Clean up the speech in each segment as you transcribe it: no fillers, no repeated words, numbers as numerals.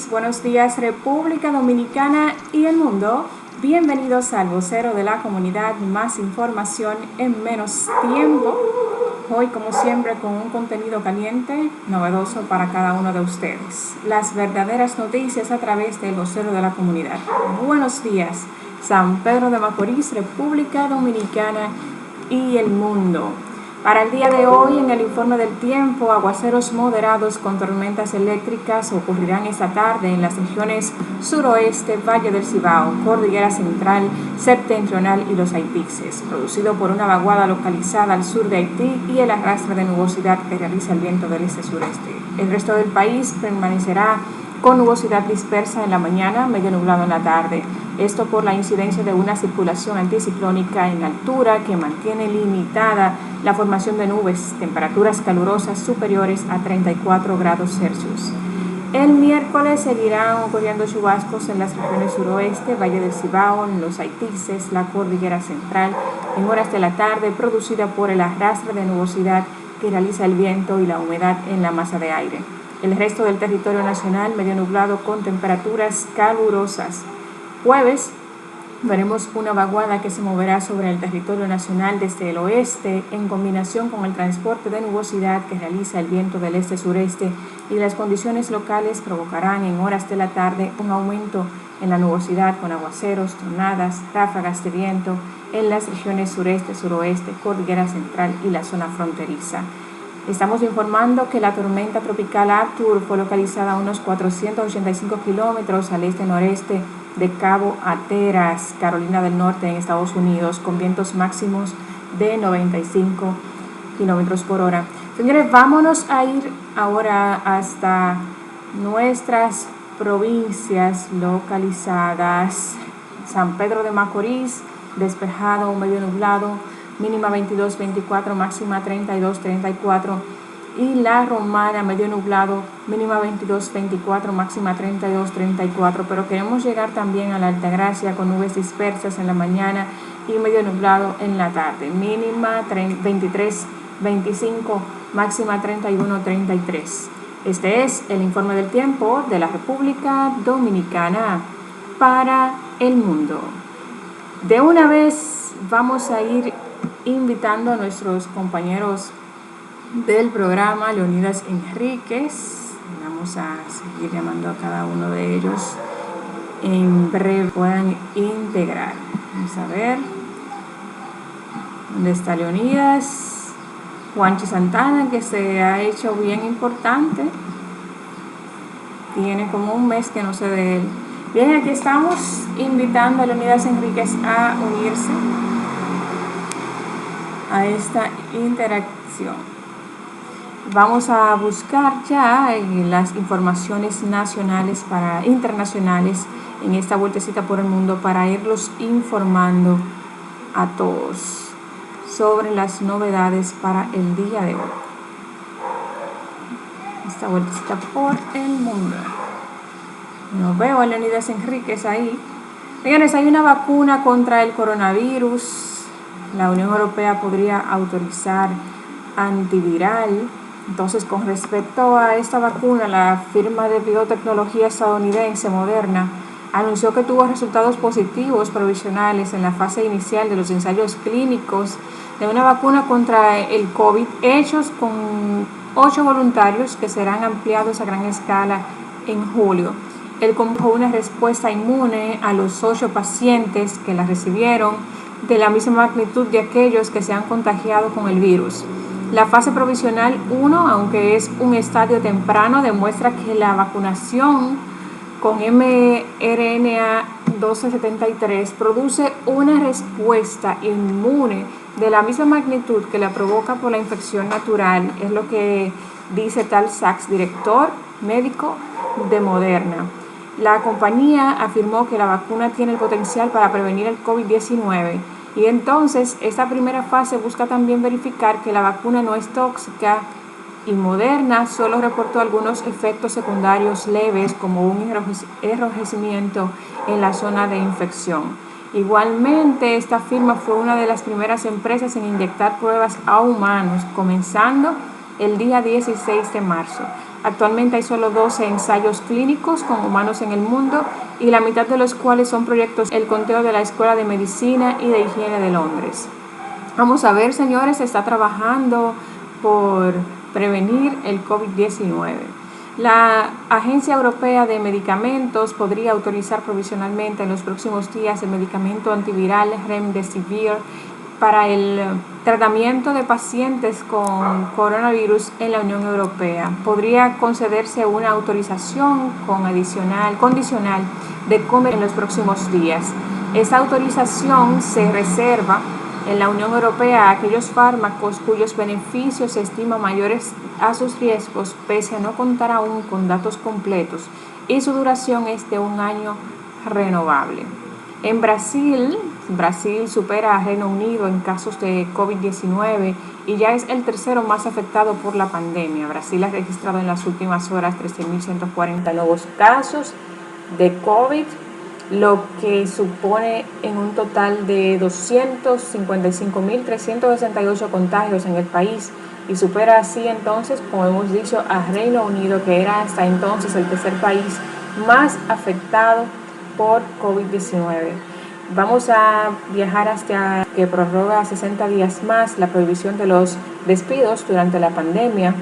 Buenos días República Dominicana y el mundo. Bienvenidos al vocero de la comunidad, más información en menos tiempo. Hoy, como siempre, con un contenido caliente, novedoso para cada uno de ustedes. Las verdaderas noticias a través del vocero de la comunidad. Buenos días, San Pedro de Macorís, República Dominicana y el mundo. Para el día de hoy, en el informe del tiempo, aguaceros moderados con tormentas eléctricas ocurrirán esta tarde en las regiones suroeste, Valle del Cibao, Cordillera Central, Septentrional y los Haitises, producido por una vaguada localizada al sur de Haití y el arrastre de nubosidad que realiza el viento del este-sureste. El resto del país permanecerá con nubosidad dispersa en la mañana, medio nublado en la tarde. Esto por la incidencia de una circulación anticiclónica en altura que mantiene limitada la formación de nubes, temperaturas calurosas superiores a 34 grados Celsius. El miércoles seguirán ocurriendo chubascos en las regiones suroeste, Valle del Cibao, los Haitises, la Cordillera Central, en horas de la tarde, producida por el arrastre de nubosidad que realiza el viento y la humedad en la masa de aire. El resto del territorio nacional medio nublado con temperaturas calurosas. Jueves veremos una vaguada que se moverá sobre el territorio nacional desde el oeste en combinación con el transporte de nubosidad que realiza el viento del este-sureste, y las condiciones locales provocarán en horas de la tarde un aumento en la nubosidad con aguaceros, tronadas, ráfagas de viento en las regiones sureste, suroeste, Cordillera Central y la zona fronteriza. Estamos informando que la tormenta tropical Arthur fue localizada a unos 485 kilómetros al este-noreste de Cabo Hatteras, Carolina del Norte, en Estados Unidos, con vientos máximos de 95 kilómetros por hora. Señores, vámonos a ir ahora hasta nuestras provincias localizadas. San Pedro de Macorís, despejado, medio nublado, mínima 22-24, máxima 32-34. Y La Romana, medio nublado, mínima 22-24, máxima 32-34. Pero queremos llegar también a la Altagracia con nubes dispersas en la mañana y medio nublado en la tarde. Mínima 23-25, máxima 31-33. Este es el informe del tiempo de la República Dominicana para el mundo. De una vez vamos a ir invitando a nuestros compañeros del programa, Leonidas Enríquez. Vamos a seguir llamando a cada uno de ellos. En breve puedan integrar. Vamos a ver dónde está Leonidas. Juanchi Santana, que se ha hecho bien importante. Tiene como un mes que no sé de él. Bien, aquí estamos invitando a Leonidas Enríquez a unirse a esta interacción. Vamos a buscar ya las informaciones nacionales internacionales en esta vueltecita por el mundo para irlos informando a todos sobre las novedades para el día de hoy. Esta vueltecita por el mundo. No veo a Leonidas Enríquez ahí. Señores, hay una vacuna contra el coronavirus. La Unión Europea podría autorizar antiviral. Entonces, con respecto a esta vacuna, la firma de biotecnología estadounidense Moderna anunció que tuvo resultados positivos provisionales en la fase inicial de los ensayos clínicos de una vacuna contra el COVID, hechos con 8 voluntarios que serán ampliados a gran escala en julio. Él comprobó una respuesta inmune a los 8 pacientes que la recibieron, de la misma magnitud de aquellos que se han contagiado con el virus. La fase provisional 1, aunque es un estadio temprano, demuestra que la vacunación con mRNA 1273 produce una respuesta inmune de la misma magnitud que la provoca por la infección natural, es lo que dice Tal Sachs, director médico de Moderna. La compañía afirmó que la vacuna tiene el potencial para prevenir el COVID-19 y entonces esta primera fase busca también verificar que la vacuna no es tóxica, y Moderna solo reportó algunos efectos secundarios leves como un enrojecimiento en la zona de infección. Igualmente, esta firma fue una de las primeras empresas en inyectar pruebas a humanos, comenzando el día 16 de marzo. Actualmente hay solo 12 ensayos clínicos con humanos en el mundo y la mitad de los cuales son proyectos el conteo de la Escuela de Medicina y de Higiene de Londres. Vamos a ver, señores, se está trabajando por prevenir el COVID-19. La Agencia Europea de Medicamentos podría autorizar provisionalmente en los próximos días el medicamento antiviral Remdesivir para el tratamiento de pacientes con coronavirus en la Unión Europea. Podría concederse una autorización condicional de comer en los próximos días. Esta autorización se reserva en la Unión Europea a aquellos fármacos cuyos beneficios se estiman mayores a sus riesgos, pese a no contar aún con datos completos, y su duración es de un año renovable. En Brasil supera a Reino Unido en casos de COVID-19 y ya es el tercero más afectado por la pandemia. Brasil ha registrado en las últimas horas 13.140 nuevos casos de COVID, lo que supone en un total de 255.368 contagios en el país y supera así entonces, como hemos dicho, a Reino Unido, que era hasta entonces el tercer país más afectado por COVID-19. Vamos a viajar hasta que prorroga 60 días más la prohibición de los despidos durante la pandemia,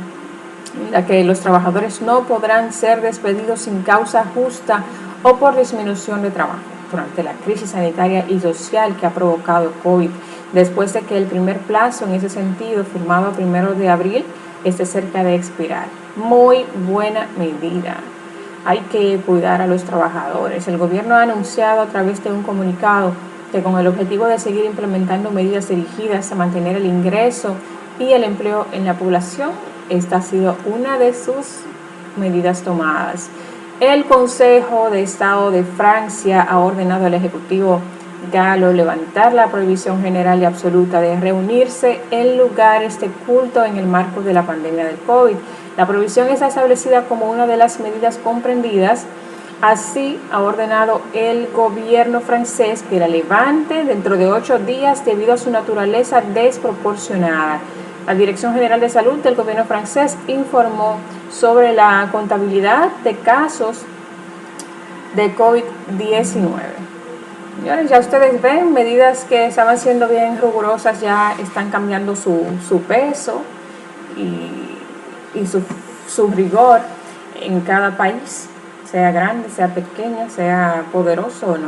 en la que los trabajadores no podrán ser despedidos sin causa justa o por disminución de trabajo durante la crisis sanitaria y social que ha provocado COVID, después de que el primer plazo en ese sentido, firmado el 1 de abril, esté cerca de expirar. Muy buena medida. Hay que cuidar a los trabajadores. El gobierno ha anunciado a través de un comunicado que con el objetivo de seguir implementando medidas dirigidas a mantener el ingreso y el empleo en la población, esta ha sido una de sus medidas tomadas. El Consejo de Estado de Francia ha ordenado al Ejecutivo galo levantar la prohibición general y absoluta de reunirse en lugares de culto en el marco de la pandemia del COVID. La prohibición está establecida como una de las medidas comprendidas. Así ha ordenado el gobierno francés que la levante dentro de 8 días debido a su naturaleza desproporcionada. La Dirección General de Salud del gobierno francés informó sobre la contabilidad de casos de COVID-19. Señores, ya ustedes ven, medidas que estaban siendo bien rigurosas ya están cambiando su peso y su rigor en cada país, sea grande, sea pequeño, sea poderoso o no.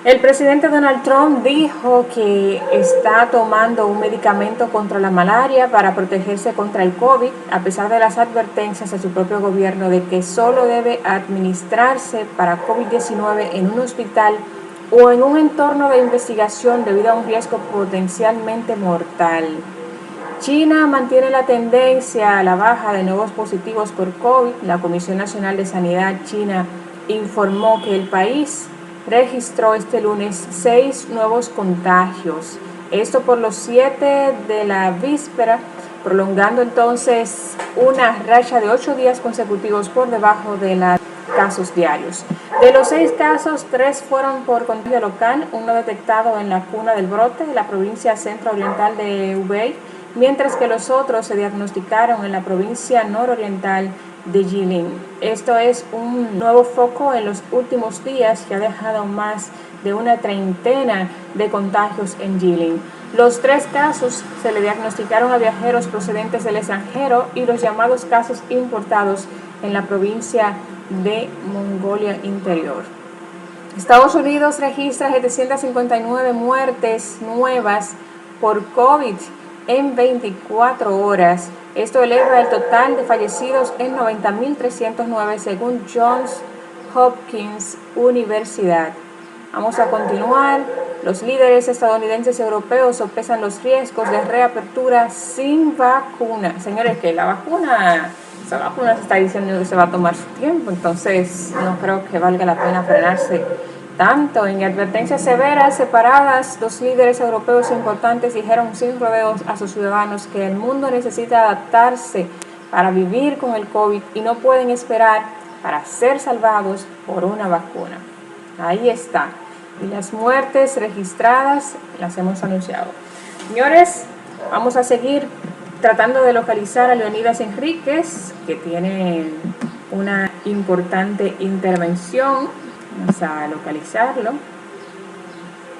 El presidente Donald Trump dijo que está tomando un medicamento contra la malaria para protegerse contra el COVID, a pesar de las advertencias de su propio gobierno de que solo debe administrarse para COVID-19 en un hospital o en un entorno de investigación debido a un riesgo potencialmente mortal. China mantiene la tendencia a la baja de nuevos positivos por COVID. La Comisión Nacional de Sanidad China informó que el país registró este lunes 6 nuevos contagios. Esto por los 7 de la víspera, prolongando entonces una racha de 8 días consecutivos por debajo de los casos diarios. De los 6 casos, 3 fueron por contagio local, uno detectado en la cuna del brote de la provincia centro-oriental de Hubei, mientras que los otros se diagnosticaron en la provincia nororiental de Jilin. Esto es un nuevo foco en los últimos días que ha dejado más de una treintena de contagios en Jilin. Los 3 casos se le diagnosticaron a viajeros procedentes del extranjero y los llamados casos importados en la provincia de Mongolia Interior. Estados Unidos registra 759 muertes nuevas por COVID en 24 horas. Esto eleva el total de fallecidos en 90.309 según Johns Hopkins Universidad. Vamos a continuar. Los líderes estadounidenses y europeos sopesan los riesgos de reapertura sin vacuna. Señores, que esa vacuna se está diciendo que se va a tomar su tiempo, entonces no creo que valga la pena frenarse tanto. En advertencias severas separadas, los líderes europeos importantes dijeron sin rodeos a sus ciudadanos que el mundo necesita adaptarse para vivir con el COVID y no pueden esperar para ser salvados por una vacuna. Ahí está. Y las muertes registradas las hemos anunciado. Señores, vamos a seguir tratando de localizar a Leonidas Enríquez, que tiene una importante intervención. Vamos a localizarlo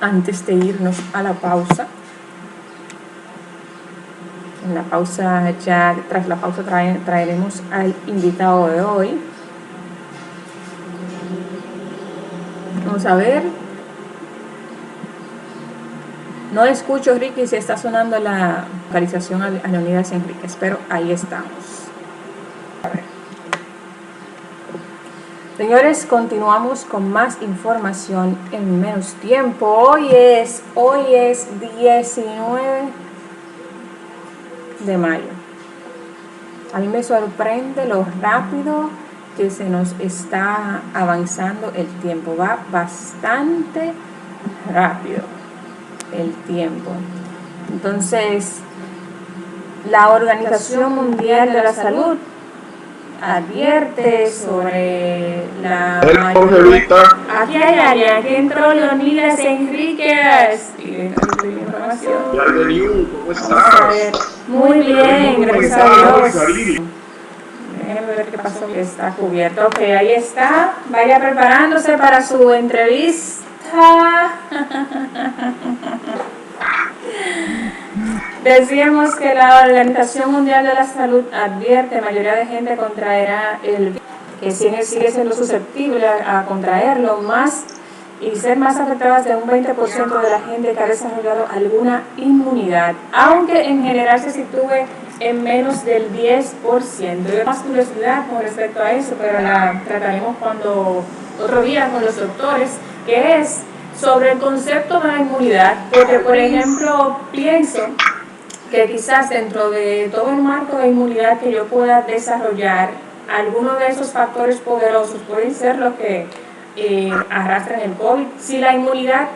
antes de irnos a la pausa. En la pausa, ya tras la pausa traeremos al invitado de hoy. Vamos a ver. No escucho, Ricky, si está sonando la localización a Leonidas Enríquez, pero ahí estamos. A ver. Señores, continuamos con más información en menos tiempo. Hoy es 19 de mayo. A mí me sorprende lo rápido que se nos está avanzando el tiempo. Va bastante rápido el tiempo. Entonces, la Organización Mundial de la Salud advierte sobre la aquí hay área, aquí entró Leonidas Enríquez. ¿Cómo estás? Muy bien, gracias a Dios. Déjenme ver qué pasó, que está cubierto. Ok, ahí está. Vaya preparándose para su entrevista. Decíamos que la Organización Mundial de la Salud advierte que la mayoría de gente contraerá el virus, que sigue siendo susceptible a contraerlo más y ser más afectadas de un 20% de la gente que ha desarrollado alguna inmunidad, aunque en general se sitúe en menos del 10%. Yo tengo más curiosidad con respecto a eso, pero la trataremos otro día con los doctores, que es sobre el concepto de la inmunidad, porque por ejemplo pienso que quizás dentro de todo el marco de inmunidad que yo pueda desarrollar, algunos de esos factores poderosos pueden ser los que arrastran el COVID. Si la inmunidad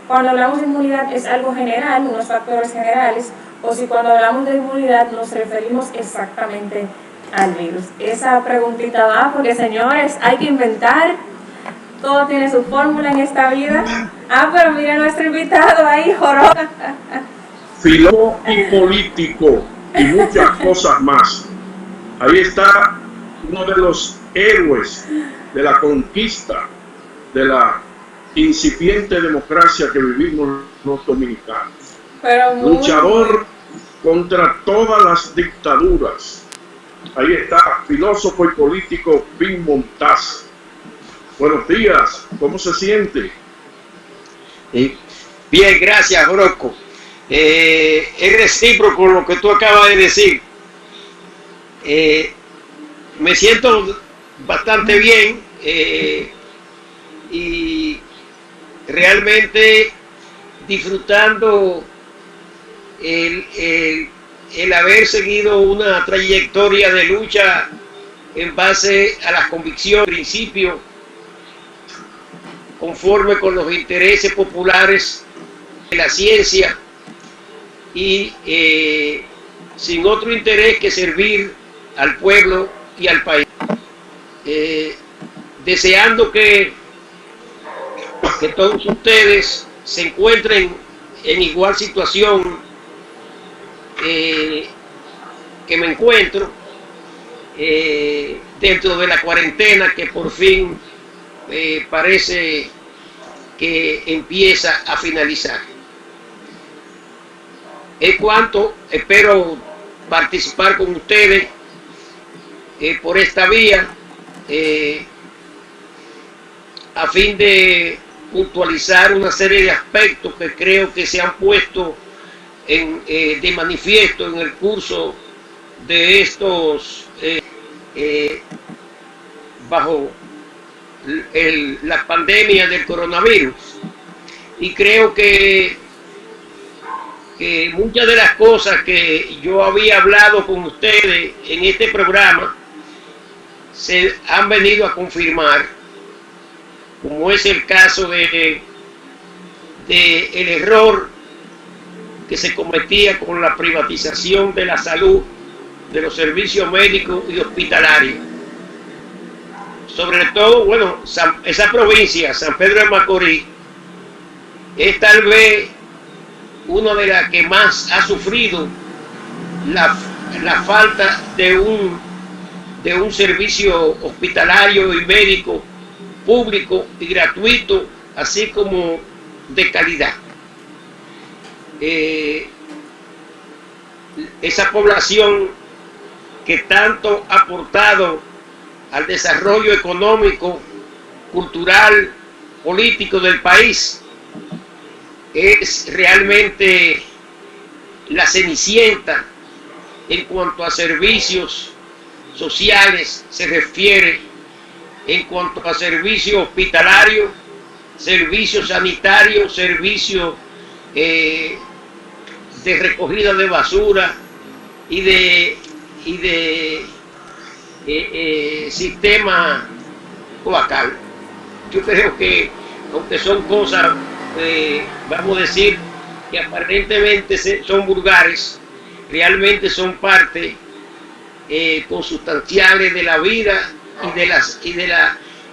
cuando hablamos de inmunidad es algo general, unos factores generales, o si cuando hablamos de inmunidad nos referimos exactamente al virus. Esa preguntita va, porque señores, hay que inventar, todo tiene su fórmula en esta vida. Pero mira nuestro invitado ahí, joró. Filósofo y político y muchas cosas más. Ahí está uno de los héroes de la conquista de la incipiente democracia que vivimos los dominicanos. Luchador contra todas las dictaduras. Ahí está, filósofo y político Pín Montaz. Buenos días, ¿cómo se siente? Bien, gracias, Rocco. Es recíproco lo que tú acabas de decir. Me siento bastante bien y realmente disfrutando el haber seguido una trayectoria de lucha en base a las convicciones, principios, conforme con los intereses populares de la ciencia y sin otro interés que servir al pueblo y al país. Deseando que todos ustedes se encuentren en igual situación que me encuentro dentro de la cuarentena que por fin parece que empieza a finalizar. En cuanto, espero participar con ustedes por esta vía a fin de puntualizar una serie de aspectos que creo que se han puesto de manifiesto en el curso de estos bajo la pandemia del coronavirus, y creo que muchas de las cosas que yo había hablado con ustedes en este programa se han venido a confirmar, como es el caso de el error que se cometía con la privatización de la salud, de los servicios médicos y hospitalarios. Sobre todo, bueno, esa provincia, San Pedro de Macorís, es tal vez una de las que más ha sufrido la falta de un servicio hospitalario y médico público y gratuito, así como de calidad. Esa población que tanto ha aportado al desarrollo económico, cultural, político del país, es realmente la cenicienta en cuanto a servicios sociales se refiere, en cuanto a servicios hospitalarios, servicios sanitarios, servicios de recogida de basura y de sistema cloacal. Yo creo que, aunque son cosas, vamos a decir, que aparentemente son vulgares, realmente son parte consustanciales de la vida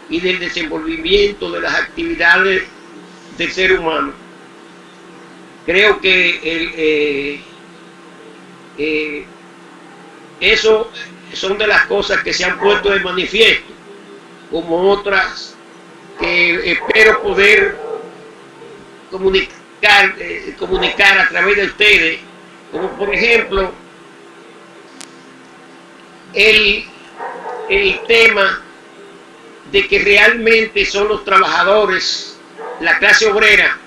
y del desenvolvimiento de las actividades del ser humano. Creo que eso son de las cosas que se han puesto de manifiesto, como otras que espero poder comunicar a través de ustedes, como por ejemplo el tema de que realmente son los trabajadores, la clase obrera,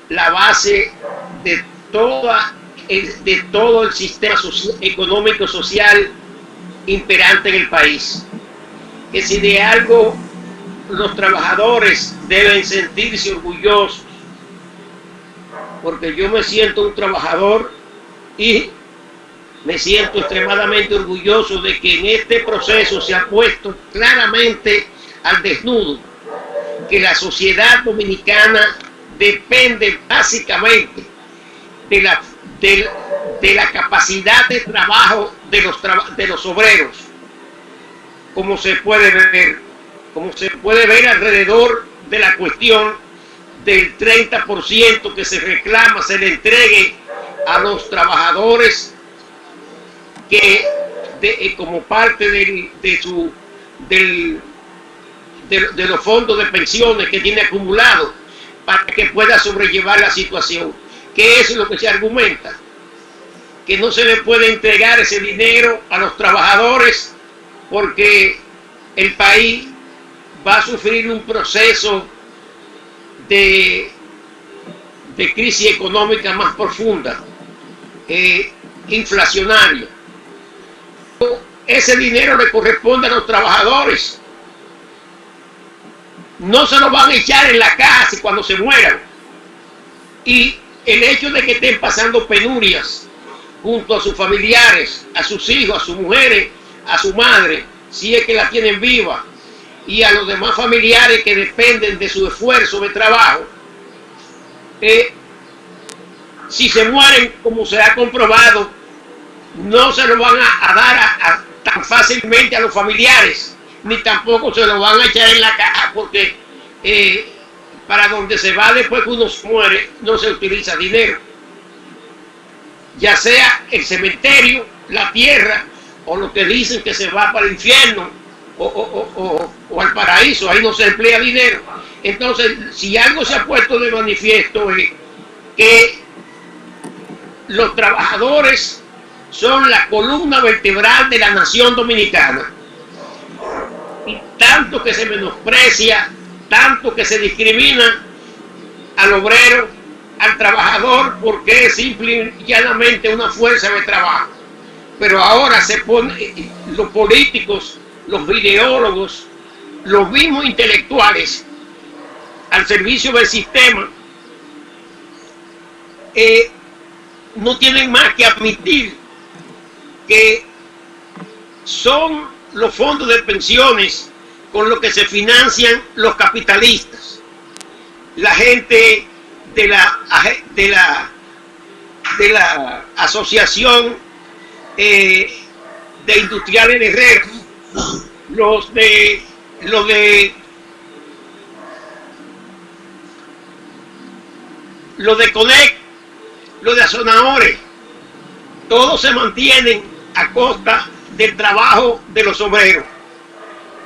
la base de todo el sistema económico social imperante en el país. Que si de algo los trabajadores deben sentirse orgullosos, porque yo me siento un trabajador y me siento extremadamente orgulloso de que en este proceso se ha puesto claramente al desnudo que la sociedad dominicana depende básicamente de la capacidad de trabajo de los obreros, como se puede ver alrededor de la cuestión del 30% que se reclama se le entregue a los trabajadores como parte de los fondos de pensiones que tiene acumulado para que pueda sobrellevar la situación. ¿Qué es lo que se argumenta? Que no se le puede entregar ese dinero a los trabajadores porque el país va a sufrir un proceso de crisis económica más profunda, inflacionario. Ese dinero le corresponde a los trabajadores. No se lo van a echar en la casa cuando se mueran. Y el hecho de que estén pasando penurias junto a sus familiares, a sus hijos, a sus mujeres, a su madre, si es que la tienen viva, y a los demás familiares que dependen de su esfuerzo de trabajo, si se mueren, como se ha comprobado, no se lo van a dar tan fácilmente a los familiares, ni tampoco se lo van a echar en la caja, porque para donde se va después que uno se muere no se utiliza dinero, ya sea el cementerio, la tierra, o lo que dicen que se va para el infierno o al paraíso, ahí no se emplea dinero. Entonces, si algo se ha puesto de manifiesto es que los trabajadores son la columna vertebral de la nación dominicana, y tanto que se menosprecia, tanto que se discrimina al obrero, al trabajador, porque es simple y llanamente una fuerza de trabajo. Pero ahora se pone los políticos, los ideólogos, los mismos intelectuales al servicio del sistema, no tienen más que admitir que son los fondos de pensiones con los que se financian los capitalistas, la gente de la asociación de industriales de Herrera, los de Conec, los de Azonadores, todos se mantienen a costa del trabajo de los obreros.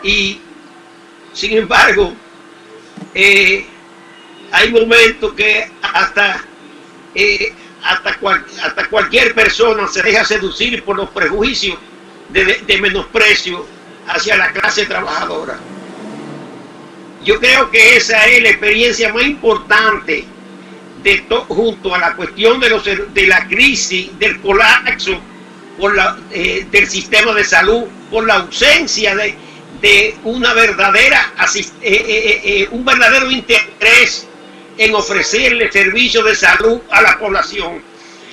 Y sin embargo, hay momentos que hasta cualquier persona se deja seducir por los prejuicios de menosprecio hacia la clase trabajadora. Yo creo que esa es la experiencia más importante junto a la cuestión de la crisis, del colapso del sistema de salud, por la ausencia de una verdadera un verdadero interés en ofrecerle servicios de salud a la población.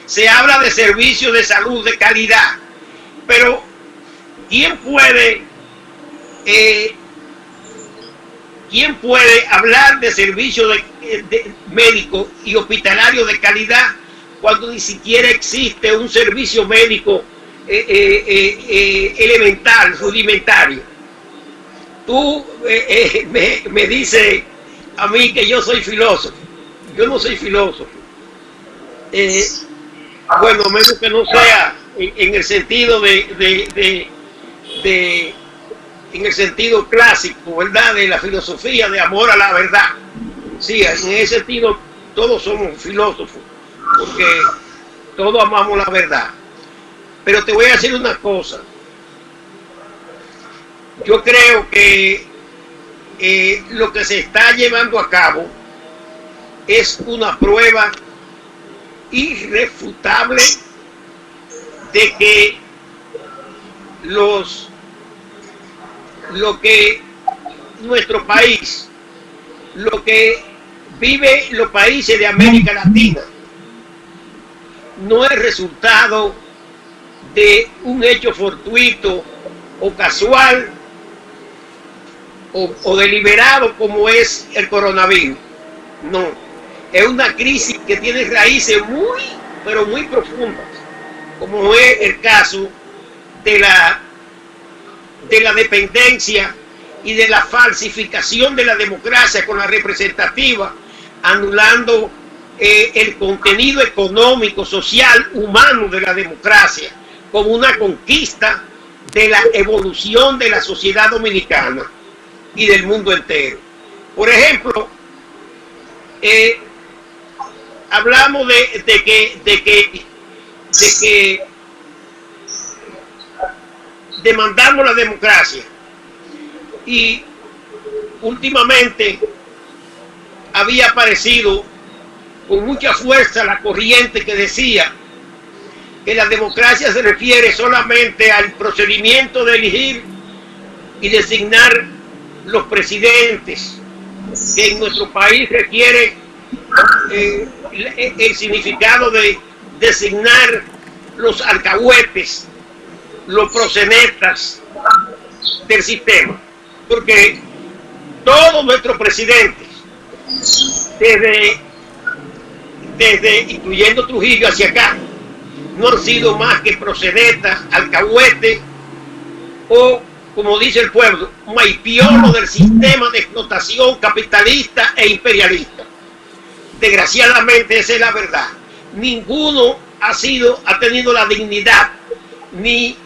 Se habla de servicios de salud de calidad, pero ¿quién puede hablar de servicios de médico y hospitalario de calidad cuando ni siquiera existe un servicio médico elemental, rudimentario? Tú me dices a mí que yo soy filósofo. Yo no soy filósofo. Bueno, menos que no sea en el sentido en el sentido clásico, ¿verdad? De la filosofía de amor a la verdad. Sí, en ese sentido todos somos filósofos, porque todos amamos la verdad. Pero te voy a decir una cosa. Yo creo que lo que se está llevando a cabo es una prueba irrefutable de que lo que nuestro país, lo que vive los países de América Latina, no es resultado de un hecho fortuito o casual o deliberado como es el coronavirus. No, es una crisis que tiene raíces muy, pero muy profundas, como es el caso de la dependencia y de la falsificación de la democracia con la representativa, anulando el contenido económico, social, humano de la democracia como una conquista de la evolución de la sociedad dominicana y del mundo entero. Por ejemplo, hablamos de que demandamos la democracia, y últimamente había aparecido con mucha fuerza la corriente que decía que la democracia se refiere solamente al procedimiento de elegir y designar los presidentes, que en nuestro país requiere el significado de designar los alcahuetes, los proxenetas del sistema, porque todos nuestros presidentes, desde incluyendo Trujillo hacia acá, no han sido más que proxenetas, alcahuetes o, como dice el pueblo, maipiolo del sistema de explotación capitalista e imperialista. Desgraciadamente esa es la verdad. Ninguno ha tenido la dignidad ni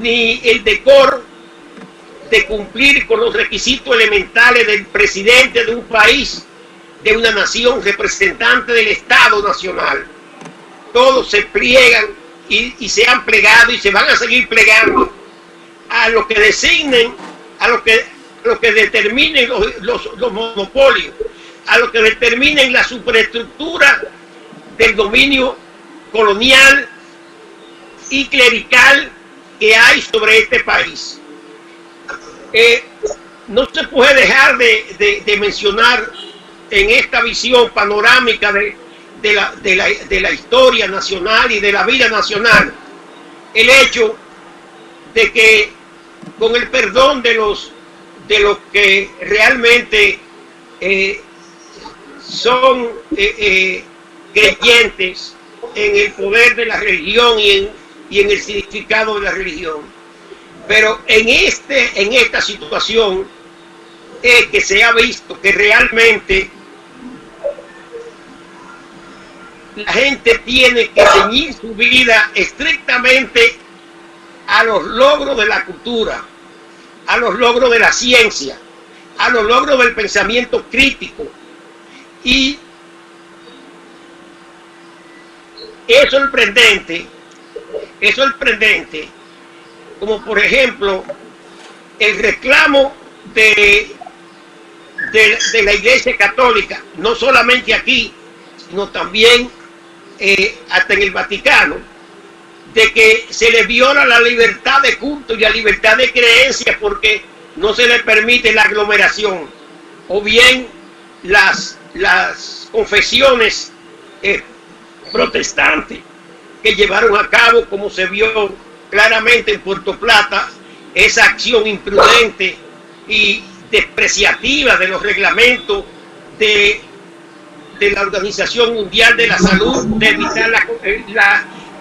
el decoro de cumplir con los requisitos elementales del presidente de un país, de una nación, representante del Estado Nacional. Todos se pliegan y se han plegado y se van a seguir plegando a lo que designen, a lo que determinen los monopolios, a lo que determinen la superestructura del dominio colonial y clerical que hay sobre este país. No se puede dejar de mencionar en esta visión panorámica de la historia nacional y de la vida nacional el hecho de que, con el perdón de los que realmente son creyentes en el poder de la religión y en el significado de la religión, pero en esta situación es que se ha visto que realmente la gente tiene que ceñir su vida estrictamente a los logros de la cultura, a los logros de la ciencia, a los logros del pensamiento crítico. Y es sorprendente, como por ejemplo el reclamo de la Iglesia Católica, no solamente aquí, sino también hasta en el Vaticano, de que se le viola la libertad de culto y la libertad de creencia porque no se le permite la aglomeración, o bien las confesiones protestantes que llevaron a cabo, como se vio claramente en Puerto Plata, esa acción imprudente y despreciativa de los reglamentos de la Organización Mundial de la Salud, de evitar la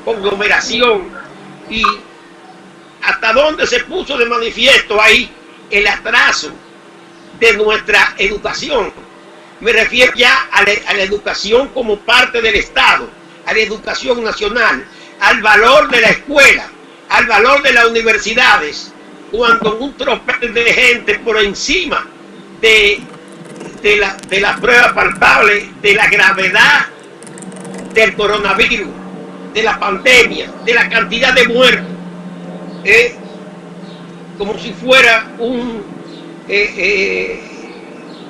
conglomeración, y hasta dónde se puso de manifiesto ahí el atraso de nuestra educación. Me refiero ya a la educación como parte del Estado, a la educación nacional, al valor de la escuela, al valor de las universidades, cuando un tropel de gente por encima de la prueba palpable de la gravedad del coronavirus, de la pandemia, de la cantidad de muertos, como si fuera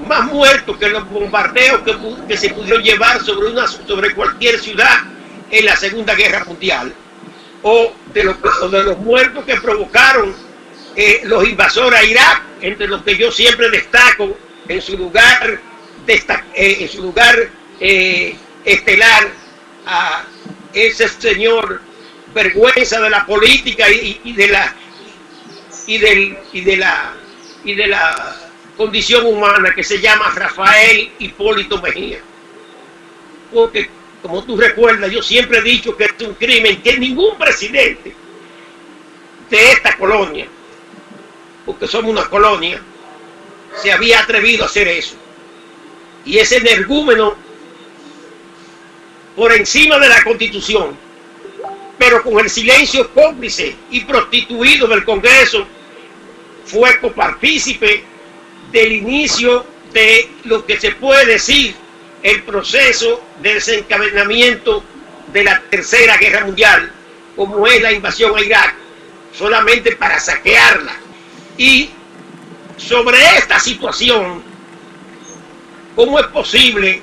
más muertos que los bombardeos que se pudieron llevar sobre cualquier ciudad en la Segunda Guerra Mundial, o de los muertos que provocaron los invasores a Irak, entre los que yo siempre destaco en su lugar estelar a ese señor vergüenza de la política y de la condición humana, que se llama Rafael Hipólito Mejía. Porque, como tú recuerdas, yo siempre he dicho que es un crimen que ningún presidente de esta colonia, porque somos una colonia, se había atrevido a hacer eso. Y ese energúmeno, por encima de la Constitución, pero con el silencio cómplice y prostituido del Congreso, fue copartícipe del inicio de lo que se puede decir el proceso de desencadenamiento de la Tercera Guerra Mundial, como es la invasión a Irak, solamente para saquearla. Y sobre esta situación, ¿cómo es posible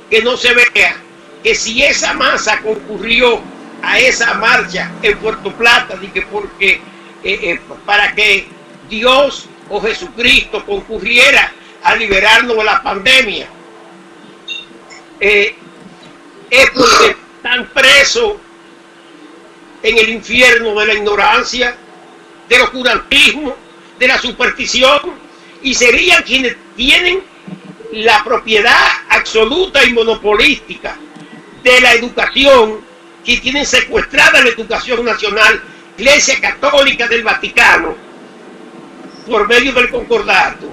que no se vea que si esa masa concurrió a esa marcha en Puerto Plata, para que Dios o Jesucristo concurriera a liberarnos de la pandemia? Es porque están presos en el infierno de la ignorancia, del oscurantismo, de la superstición, y serían quienes tienen la propiedad absoluta y monopolística de la educación, que tienen secuestrada la educación nacional, Iglesia Católica del Vaticano, por medio del concordato.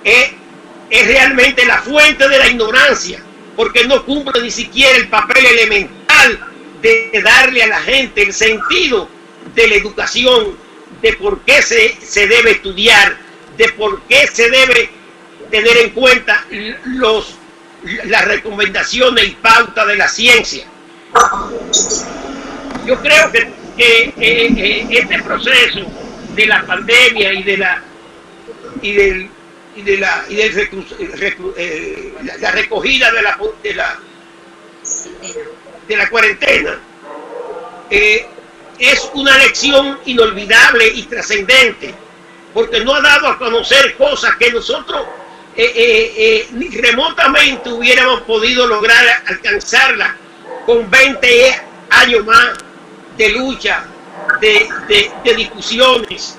Es realmente la fuente de la ignorancia, porque no cumple ni siquiera el papel elemental de darle a la gente el sentido de la educación, de por qué se debe estudiar, de por qué se debe tener en cuenta las recomendaciones y pautas de la ciencia. Yo creo que este proceso de la pandemia y de la recogida de la cuarentena es una lección inolvidable y trascendente, porque no ha dado a conocer cosas que nosotros ni remotamente hubiéramos podido lograr alcanzarlas con 20 años más de lucha, de discusiones,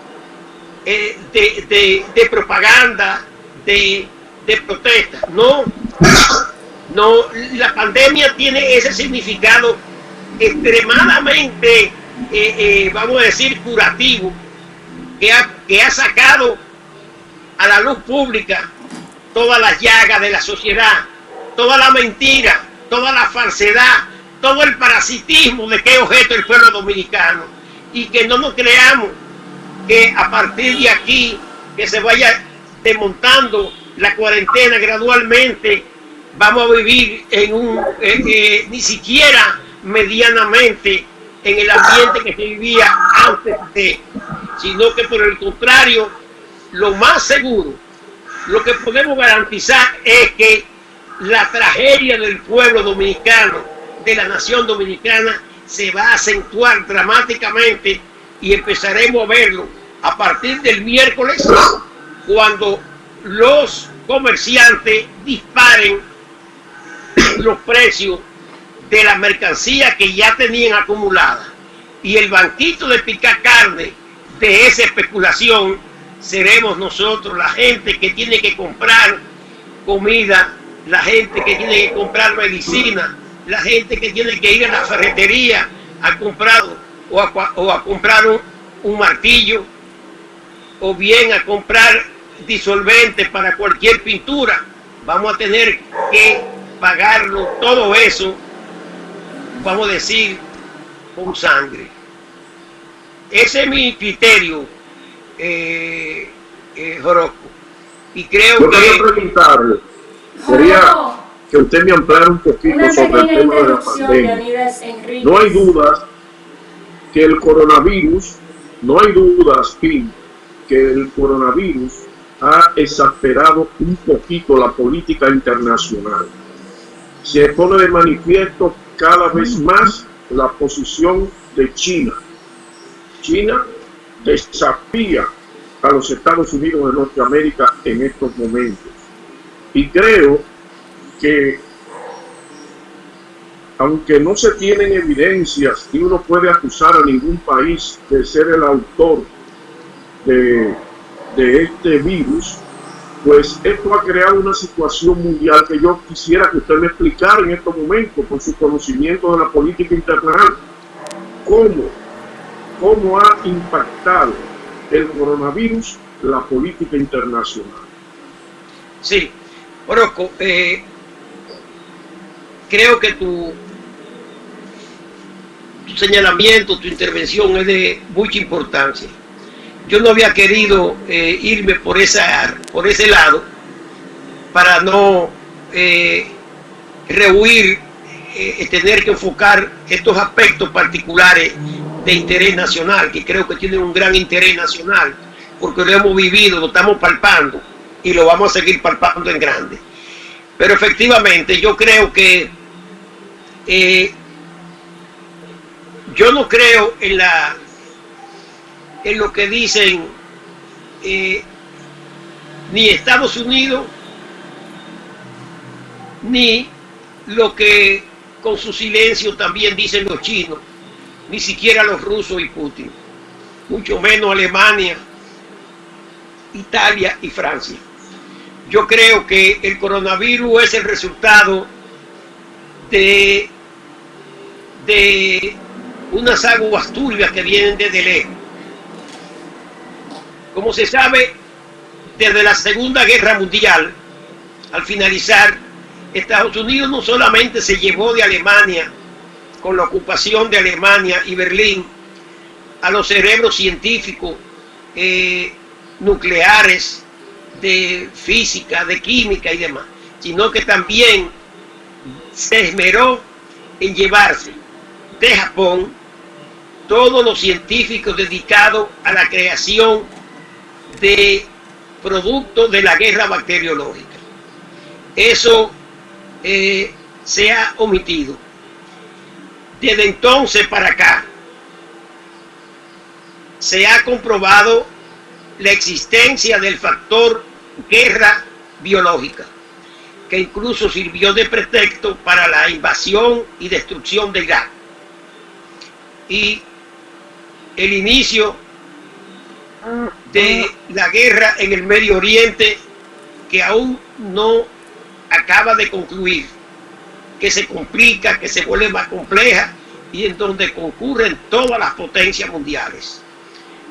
de propaganda, de protesta. No, la pandemia tiene ese significado extremadamente, vamos a decir, curativo, que ha sacado a la luz pública todas las llagas de la sociedad, toda la mentira, toda la falsedad, todo el parasitismo de qué objeto el pueblo dominicano, y que no nos creamos que a partir de aquí que se vaya desmontando la cuarentena gradualmente, vamos a vivir ni siquiera medianamente en el ambiente que se vivía antes de, sino que por el contrario, lo más seguro, lo que podemos garantizar es que la tragedia del pueblo dominicano, de la nación dominicana, se va a acentuar dramáticamente y empezaremos a verlo a partir del miércoles, cuando los comerciantes disparen los precios de la mercancía que ya tenían acumulada, y el banquito de picar carne de esa especulación seremos nosotros, la gente que tiene que comprar comida, la gente que tiene que comprar medicina, la gente que tiene que ir a la ferretería a comprar o a comprar un martillo, o bien a comprar disolvente para cualquier pintura. Vamos a tener que pagarlo todo eso, vamos a decir, con sangre. Ese es mi criterio, Jorosco. Y creo yo que... quería preguntarle, quería que usted me ampliara un poquito sobre el tema de la pandemia. No hay dudas que el coronavirus, que el coronavirus ha exasperado un poquito la política internacional. Se pone de manifiesto cada vez más la posición de China. China desafía a los Estados Unidos de Norteamérica en estos momentos. Y creo que, aunque no se tienen evidencias y uno puede acusar a ningún país de ser el autor de este virus, pues esto ha creado una situación mundial que yo quisiera que usted me explicara en estos momentos, por su conocimiento de la política internacional, cómo ha impactado el coronavirus la política internacional. Sí, Orozco, creo que tu señalamiento, tu intervención es de mucha importancia. Yo no había querido irme por ese lado para no rehuir tener que enfocar estos aspectos particulares de interés nacional, que creo que tienen un gran interés nacional, porque lo hemos vivido, lo estamos palpando y lo vamos a seguir palpando en grande. Pero efectivamente yo creo que yo no creo en lo que dicen ni Estados Unidos, ni lo que con su silencio también dicen los chinos, ni siquiera los rusos y Putin, mucho menos Alemania, Italia y Francia. Yo creo que el coronavirus es el resultado de unas aguas turbias que vienen desde lejos. Como se sabe, desde la Segunda Guerra Mundial, al finalizar, Estados Unidos no solamente se llevó de Alemania, con la ocupación de Alemania y Berlín, a los cerebros científicos nucleares, de física, de química y demás, sino que también se esmeró en llevarse de Japón todos los científicos dedicados a la creación de productos de la guerra bacteriológica. Eso se ha omitido. Desde entonces para acá se ha comprobado la existencia del factor guerra biológica, que incluso sirvió de pretexto para la invasión y destrucción de Irak y el inicio de la guerra en el Medio Oriente, que aún no acaba de concluir, que se complica, que se vuelve más compleja y en donde concurren todas las potencias mundiales.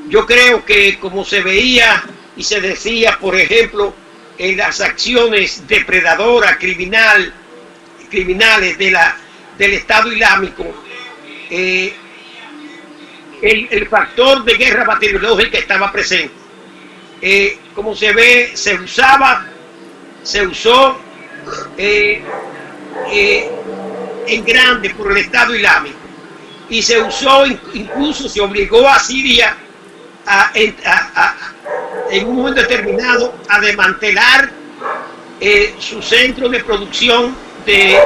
Yo creo que, como se veía y se decía, por ejemplo, en las acciones depredadoras, criminales del Estado Islámico, el factor de guerra bacteriológica estaba presente. Como se ve, se usó en grande por el Estado Islámico, y se usó, incluso se obligó a Siria en un momento determinado a desmantelar su centro de producción de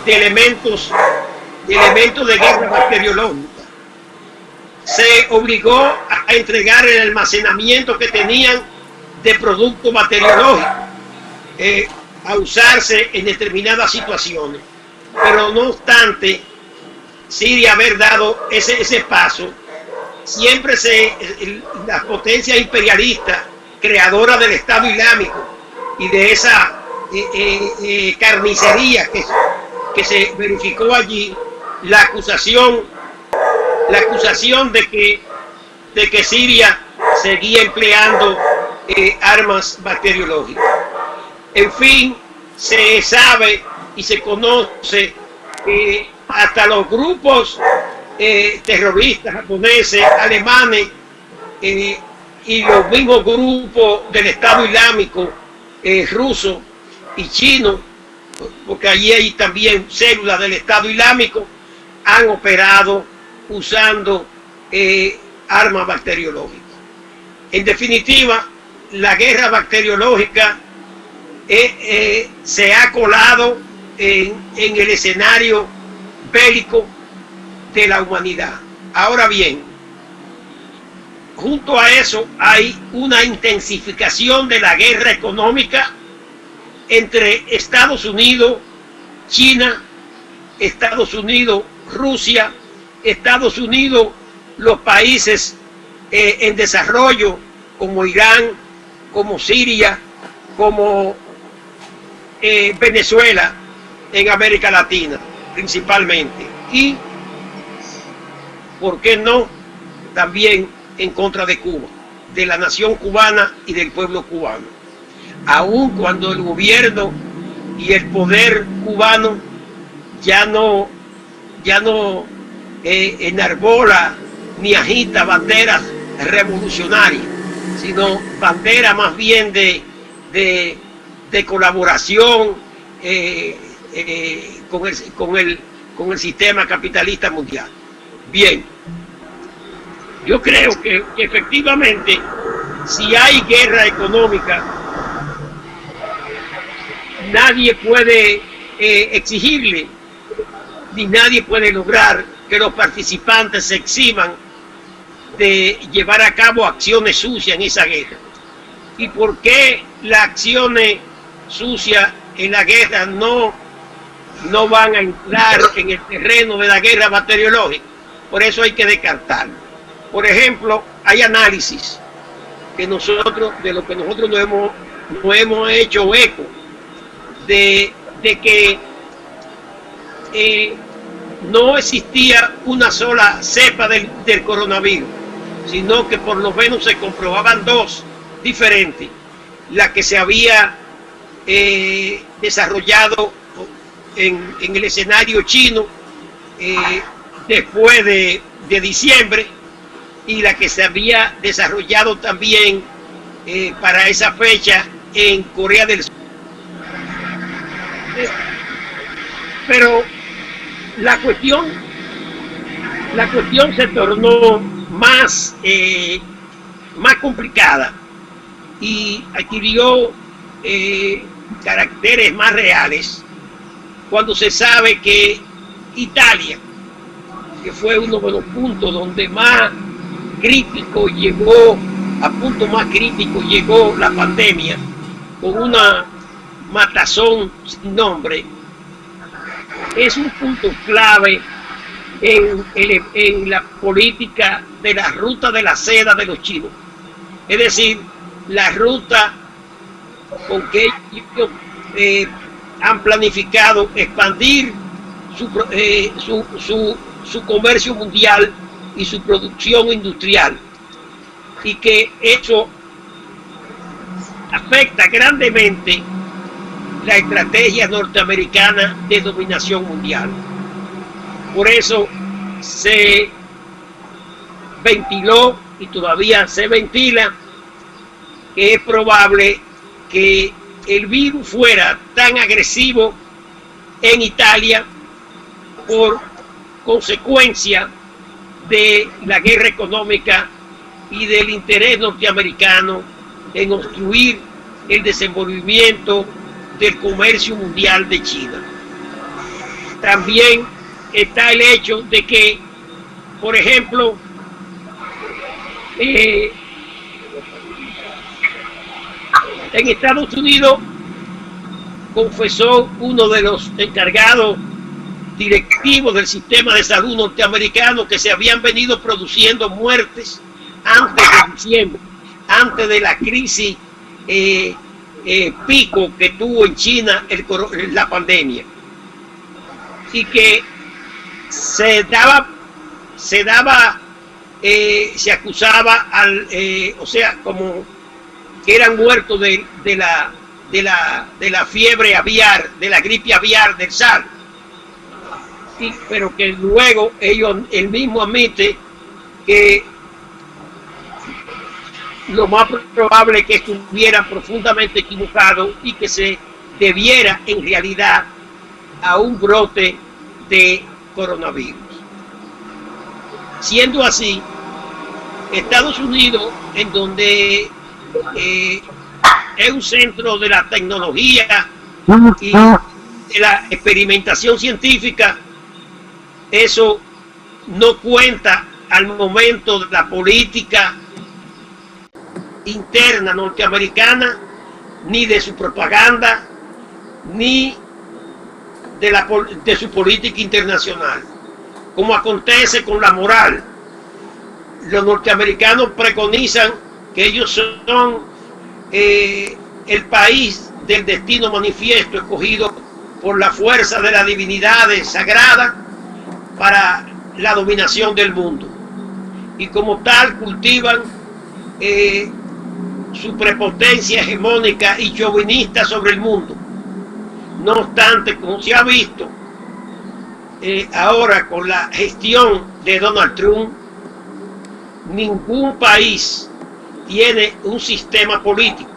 elementos de guerra bacteriológica. Se obligó a entregar el almacenamiento que tenían de productos bacteriológicos a usarse en determinadas situaciones. Pero no obstante, Siria haber dado ese paso, siempre las potencias imperialistas creadoras del Estado Islámico y de esa carnicería que se verificó allí, la acusación de que Siria seguía empleando armas bacteriológicas. En fin, se sabe y se conoce que hasta los grupos terroristas japoneses, alemanes y los mismos grupos del Estado Islámico ruso y chino, porque allí hay también células del Estado Islámico, han operado usando armas bacteriológicas. En definitiva, la guerra bacteriológica se ha colado en el escenario bélico de la humanidad. Ahora bien, junto a eso hay una intensificación de la guerra económica entre Estados Unidos, China, Estados Unidos, Rusia, Estados Unidos, los países en desarrollo como Irán, como Siria, como Venezuela, en América Latina principalmente, y ¿por qué no? También en contra de Cuba, de la nación cubana y del pueblo cubano. Aun cuando el gobierno y el poder cubano ya no enarbola ni agita banderas revolucionarias, sino banderas más bien de colaboración con el sistema capitalista mundial. Bien, yo creo que efectivamente, si hay guerra económica, nadie puede exigirle, ni nadie puede lograr que los participantes se eximan de llevar a cabo acciones sucias en esa guerra. ¿Y por qué las acciones sucias en la guerra no van a entrar en el terreno de la guerra bacteriológica? Por eso hay que descartarlo. Por ejemplo, hay análisis de lo que nosotros no hemos hecho eco, de que no existía una sola cepa del coronavirus, sino que por lo menos se comprobaban dos diferentes: la que se había desarrollado en el escenario chino después de diciembre, y la que se había desarrollado también para esa fecha en Corea del Sur. Pero la cuestión se tornó más complicada y adquirió caracteres más reales cuando se sabe que Italia, que fue uno de los puntos donde más crítico llegó, a punto más crítico llegó la pandemia, con una matazón sin nombre, es un punto clave en la política de la ruta de la seda de los chinos. Es decir, la ruta con que ellos han planificado expandir su comercio mundial y su producción industrial, y que eso afecta grandemente la estrategia norteamericana de dominación mundial. Por eso se ventiló y todavía se ventila que es probable que el virus fuera tan agresivo en Italia por consecuencia de la guerra económica y del interés norteamericano en obstruir el desenvolvimiento del comercio mundial de China. También está el hecho de que, por ejemplo, en Estados Unidos confesó uno de los encargados directivos del sistema de salud norteamericano que se habían venido produciendo muertes antes de diciembre, antes de la crisis pico que tuvo en China la pandemia, y que se acusaba o sea, como que eran muertos de la fiebre aviar, de la gripe aviar del SARS, pero que luego él mismo admite que lo más probable es que estuvieran profundamente equivocados y que se debiera en realidad a un brote de coronavirus. Siendo así, Estados Unidos, en donde es un centro de la tecnología y de la experimentación científica, eso no cuenta al momento de la política interna norteamericana, ni de su propaganda, ni de su política internacional. Como acontece con la moral, los norteamericanos preconizan que ellos son el país del destino manifiesto escogido por la fuerza de las divinidades sagradas para la dominación del mundo, y como tal cultivan su prepotencia hegemónica y chauvinista sobre el mundo. No obstante, como se ha visto ahora con la gestión de Donald Trump, ningún país tiene un sistema político,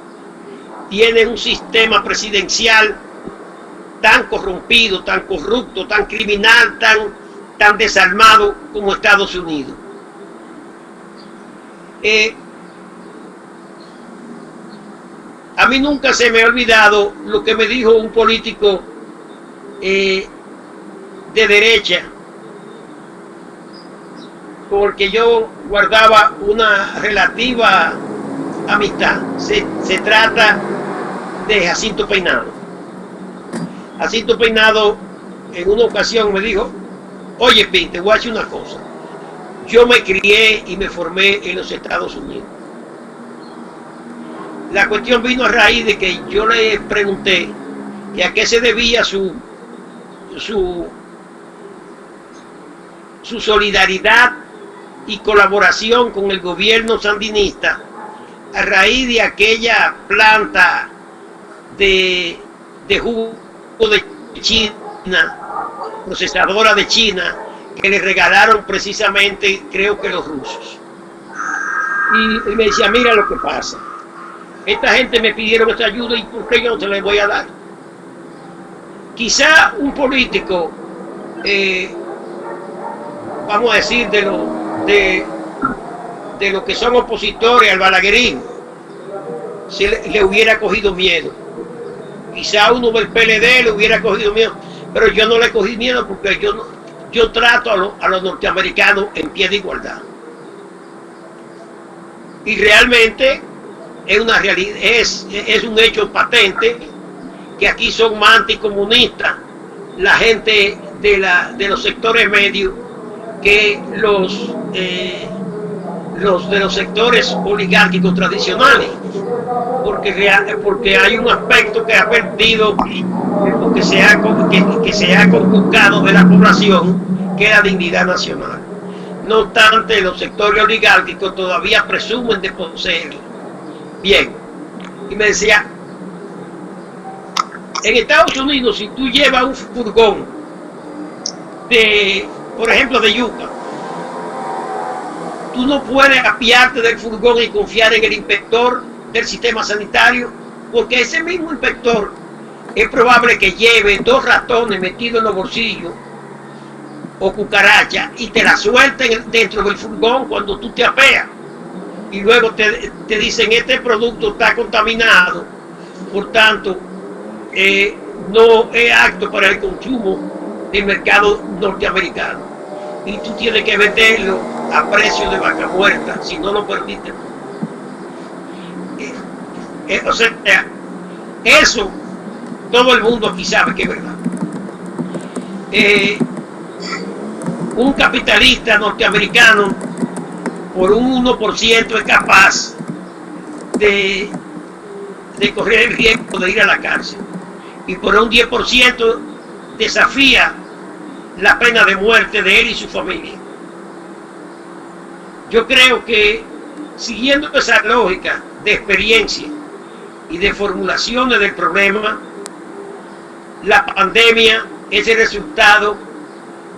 tiene un sistema presidencial tan corrompido, tan corrupto, tan criminal, tan desarmado como Estados Unidos. A mí nunca se me ha olvidado lo que me dijo un político de derecha, porque yo guardaba una relativa amistad. Se trata de Jacinto Peinado. Jacinto Peinado en una ocasión me dijo: oye, Pin, te voy a decir una cosa. Yo me crié y me formé en los Estados Unidos. La cuestión vino a raíz de que yo le pregunté que a qué se debía su solidaridad y colaboración con el gobierno sandinista a raíz de aquella planta de jugo de China, procesadora de China, que le regalaron precisamente, creo que los rusos. Y me decía: mira lo que pasa, esta gente me pidieron esta ayuda y ¿por qué yo no se les voy a dar? Quizá un político, vamos a decir, de lo que son opositores al balaguerismo, le hubiera cogido miedo. Quizá uno del PLD le hubiera cogido miedo, pero yo no le cogí miedo porque yo trato a los norteamericanos en pie de igualdad. Y realmente es una realidad, es un hecho patente que aquí son más anticomunistas la gente de los sectores medios que los de los sectores oligárquicos tradicionales, porque hay un aspecto que ha perdido o que se ha conculcado de la población, que es la dignidad nacional. No obstante, los sectores oligárquicos todavía presumen de poseerlo. Bien, y me decía: En Estados Unidos, si tú llevas un furgón de, por ejemplo, de yuca, tú no puedes apiarte del furgón y confiar en el inspector del sistema sanitario, porque ese mismo inspector es probable que lleve 2 ratones metidos en los bolsillos o cucarachas y te la suelten dentro del furgón cuando tú te apeas. Y luego te dicen, este producto está contaminado, por tanto, no es apto para el consumo del mercado norteamericano. Y tú tienes que venderlo a precio de vaca muerta, si no lo permiten. O sea, eso todo el mundo aquí sabe que es verdad. Un capitalista norteamericano por un 1% es capaz de correr el riesgo de ir a la cárcel, y por un 10% desafía la pena de muerte de él y su familia. Yo creo que, siguiendo esa lógica de experiencia y de formulaciones del problema, la pandemia es el resultado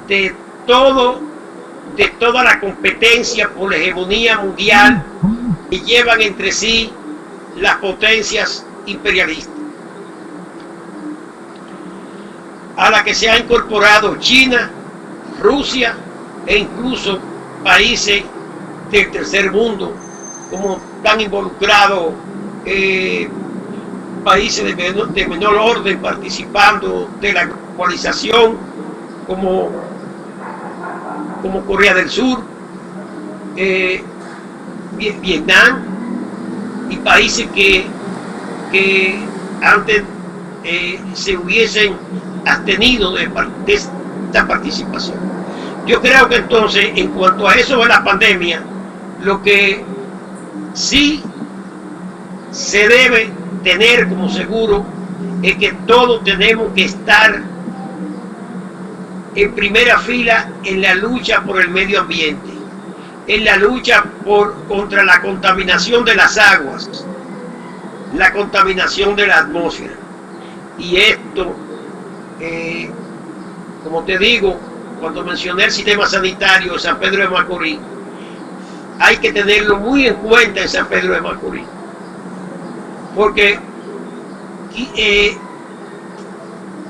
de toda la competencia por la hegemonía mundial que llevan entre sí las potencias imperialistas, a la que se ha incorporado China, Rusia e incluso países del tercer mundo, como están involucrados países de menor orden participando de la globalización, como Corea del Sur, Vietnam, y países que antes se hubiesen abstenido de esta participación. Yo creo que entonces, en cuanto a eso de la pandemia, lo que sí se debe tener como seguro es que todos tenemos que estar en primera fila en la lucha por el medio ambiente, en la lucha contra la contaminación de las aguas, la contaminación de la atmósfera. Y esto, como te digo, cuando mencioné el sistema sanitario de San Pedro de Macorís, hay que tenerlo muy en cuenta en San Pedro de Macorís, porque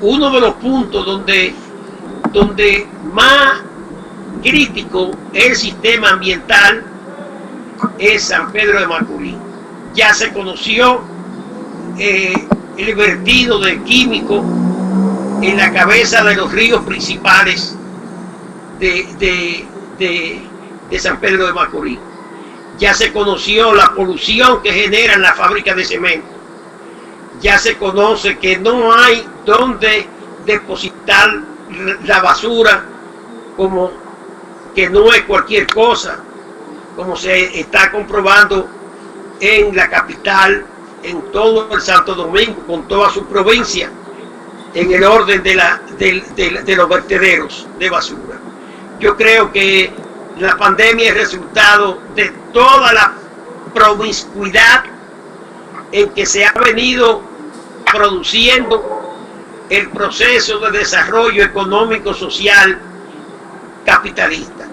uno de los puntos donde más crítico es el sistema ambiental es San Pedro de Macorís. Ya se conoció el vertido de químicos en la cabeza de los ríos principales de San Pedro de Macorís. Ya se conoció la polución que generan las fábricas de cemento. Ya se conoce que no hay donde depositar la basura, como que no es cualquier cosa, como se está comprobando en la capital, en todo el Santo Domingo, con toda su provincia, en el orden de los vertederos de basura. Yo creo que la pandemia es resultado de toda la promiscuidad en que se ha venido produciendo el proceso de desarrollo económico social capitalista.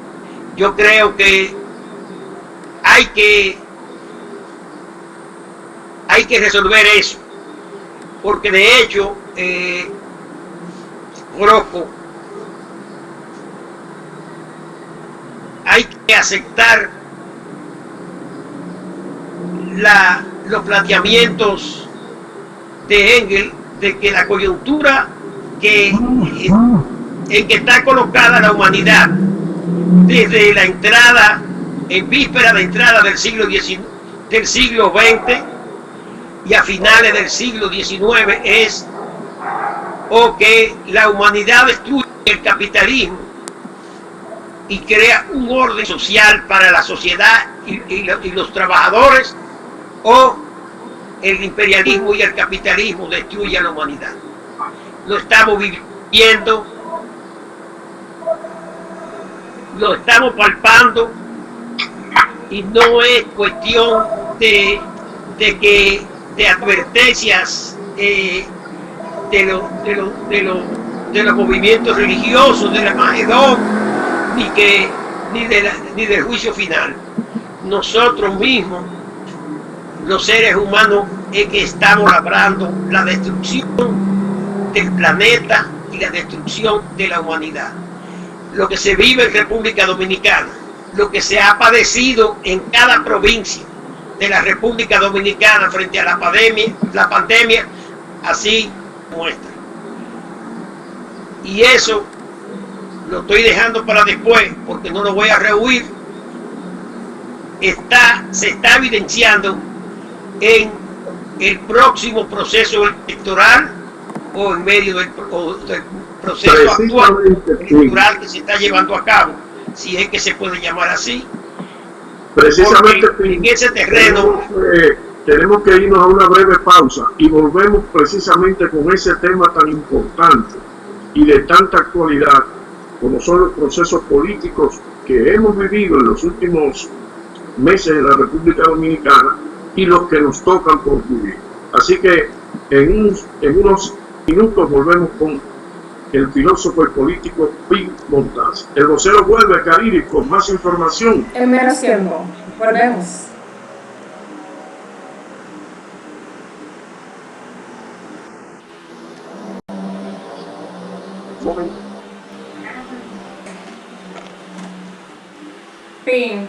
Yo creo que hay que resolver eso, porque de hecho Orozco, hay que aceptar los planteamientos de Engels de que la coyuntura en que está colocada la humanidad desde la entrada, en víspera de entrada del siglo XX y a finales del siglo XIX, es o que la humanidad destruye el capitalismo y crea un orden social para la sociedad y los trabajadores, o el imperialismo y el capitalismo destruyen a la humanidad. Lo estamos viviendo, lo estamos palpando, y no es cuestión de advertencias de los movimientos religiosos, de la Magedón, ni del juicio final. Nosotros mismos, los seres humanos, es que estamos labrando la destrucción del planeta y la destrucción de la humanidad. Lo que se vive en República Dominicana, lo que se ha padecido en cada provincia de la República Dominicana frente a la pandemia, así muestra. Y eso lo estoy dejando para después, porque no lo voy a rehuir. Se está evidenciando en el próximo proceso electoral o en medio del proceso actual electoral que se está llevando a cabo, si es que se puede llamar así. Precisamente en ese terreno tenemos que irnos a una breve pausa y volvemos precisamente con ese tema tan importante y de tanta actualidad como son los procesos políticos que hemos vivido en los últimos meses en la República Dominicana y los que nos tocan por vivir. Así que en unos minutos volvemos con el filósofo y político Pín Montaz. El vocero vuelve, Cariri, con más información. En menos tiempo. Volvemos. Pín.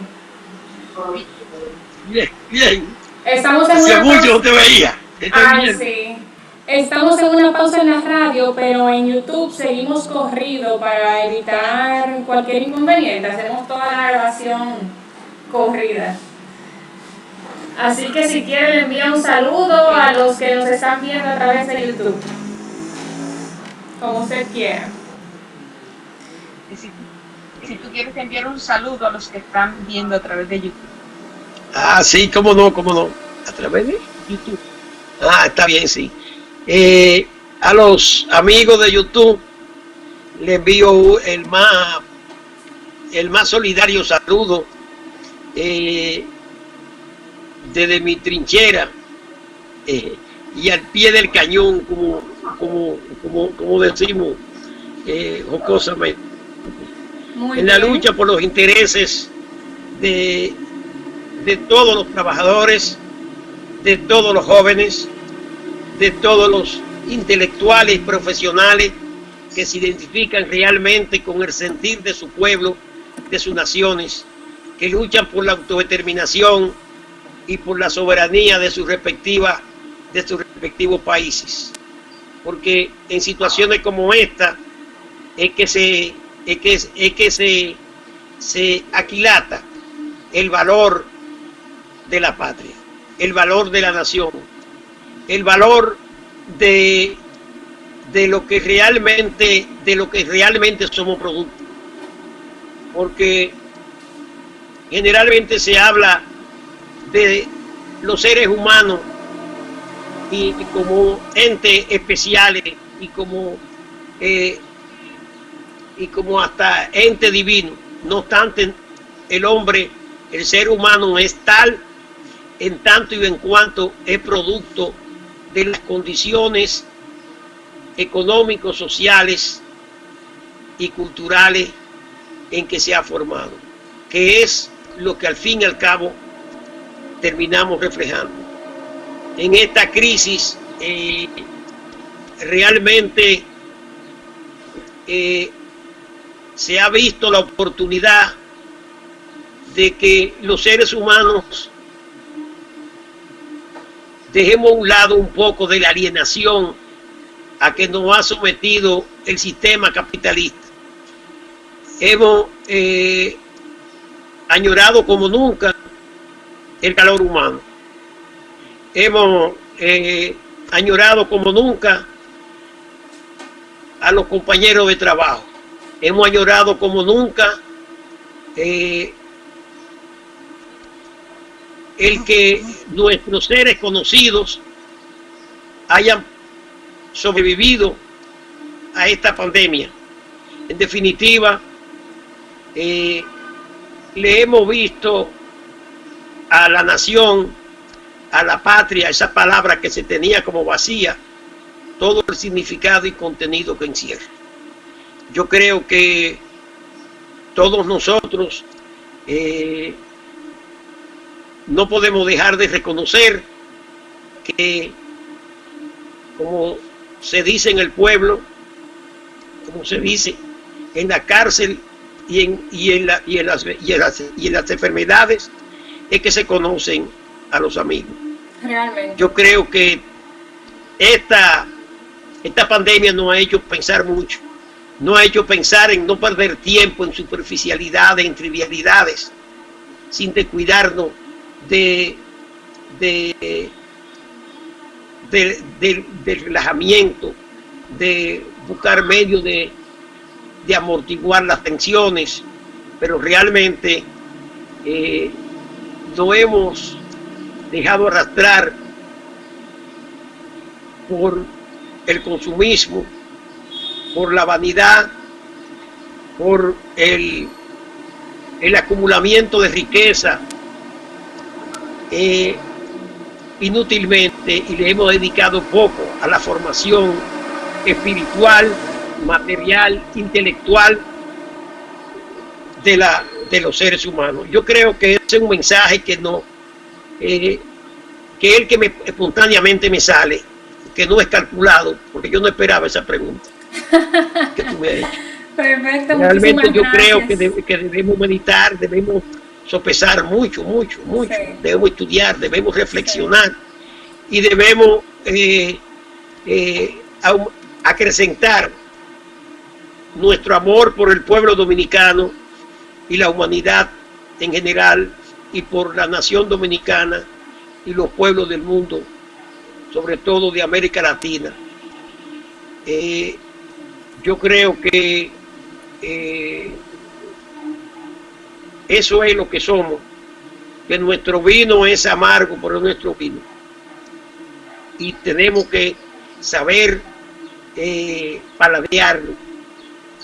Bien. Estamos en Hace una mucho pausa. no te veía. Sí. Estamos en una pausa en la radio, pero en YouTube seguimos corrido para evitar cualquier inconveniente. Hacemos toda la grabación corrida. Así que si quieren le envío un saludo a los que nos están viendo a través de YouTube. Como usted quiera. Si tú quieres enviar un saludo a los que están viendo a través de YouTube. Ah, sí, cómo no. A través de YouTube. Ah, está bien, sí. A los amigos de YouTube les envío el más solidario saludo desde mi trinchera y al pie del cañón, como decimos jocosamente, en la lucha por los intereses de todos los trabajadores, de todos los jóvenes, de todos los intelectuales y profesionales que se identifican realmente con el sentir de su pueblo, de sus naciones, que luchan por la autodeterminación y por la soberanía de sus respectivos países. Porque en situaciones como esta es que se aquilata el valor de la patria, el valor de la nación, el valor de lo que realmente somos producto. Porque generalmente se habla de los seres humanos y como entes especiales y como hasta ente divino. No obstante, el hombre, el ser humano es tal en tanto y en cuanto es producto de las condiciones económicos, sociales y culturales en que se ha formado, que es lo que al fin y al cabo terminamos reflejando. En esta crisis realmente se ha visto la oportunidad de que los seres humanos dejemos a un lado un poco de la alienación a que nos ha sometido el sistema capitalista. Hemos añorado como nunca el calor humano. Hemos añorado como nunca a los compañeros de trabajo. Hemos añorado como nunca el que nuestros seres conocidos hayan sobrevivido a esta pandemia. En definitiva, le hemos visto a la nación, a la patria, esa palabra que se tenía como vacía, todo el significado y contenido que encierra. Yo creo que todos nosotros no podemos dejar de reconocer que, como se dice en el pueblo, como se dice, en la cárcel y en las enfermedades es que se conocen a los amigos. Realmente. Yo creo que esta pandemia nos ha hecho pensar mucho, nos ha hecho pensar en no perder tiempo en superficialidades, en trivialidades, sin descuidarnos del relajamiento, de buscar medios de amortiguar las tensiones, pero realmente no hemos dejado arrastrar por el consumismo, por la vanidad, por el acumulamiento de riqueza inútilmente, y le hemos dedicado poco a la formación espiritual, material, intelectual de los seres humanos. Yo creo que ese es un mensaje que espontáneamente me sale, que no es calculado, porque yo no esperaba esa pregunta que tú me has hecho. Perfecto. Realmente yo gracias. creo que debemos meditar, debemos sopesar mucho, sí. Debemos estudiar, debemos reflexionar, sí. Y debemos acrecentar nuestro amor por el pueblo dominicano y la humanidad en general, y por la nación dominicana y los pueblos del mundo, sobre todo de América Latina. Yo creo que eso es lo que somos, que nuestro vino es amargo, pero es nuestro vino, y tenemos que saber paladearlo,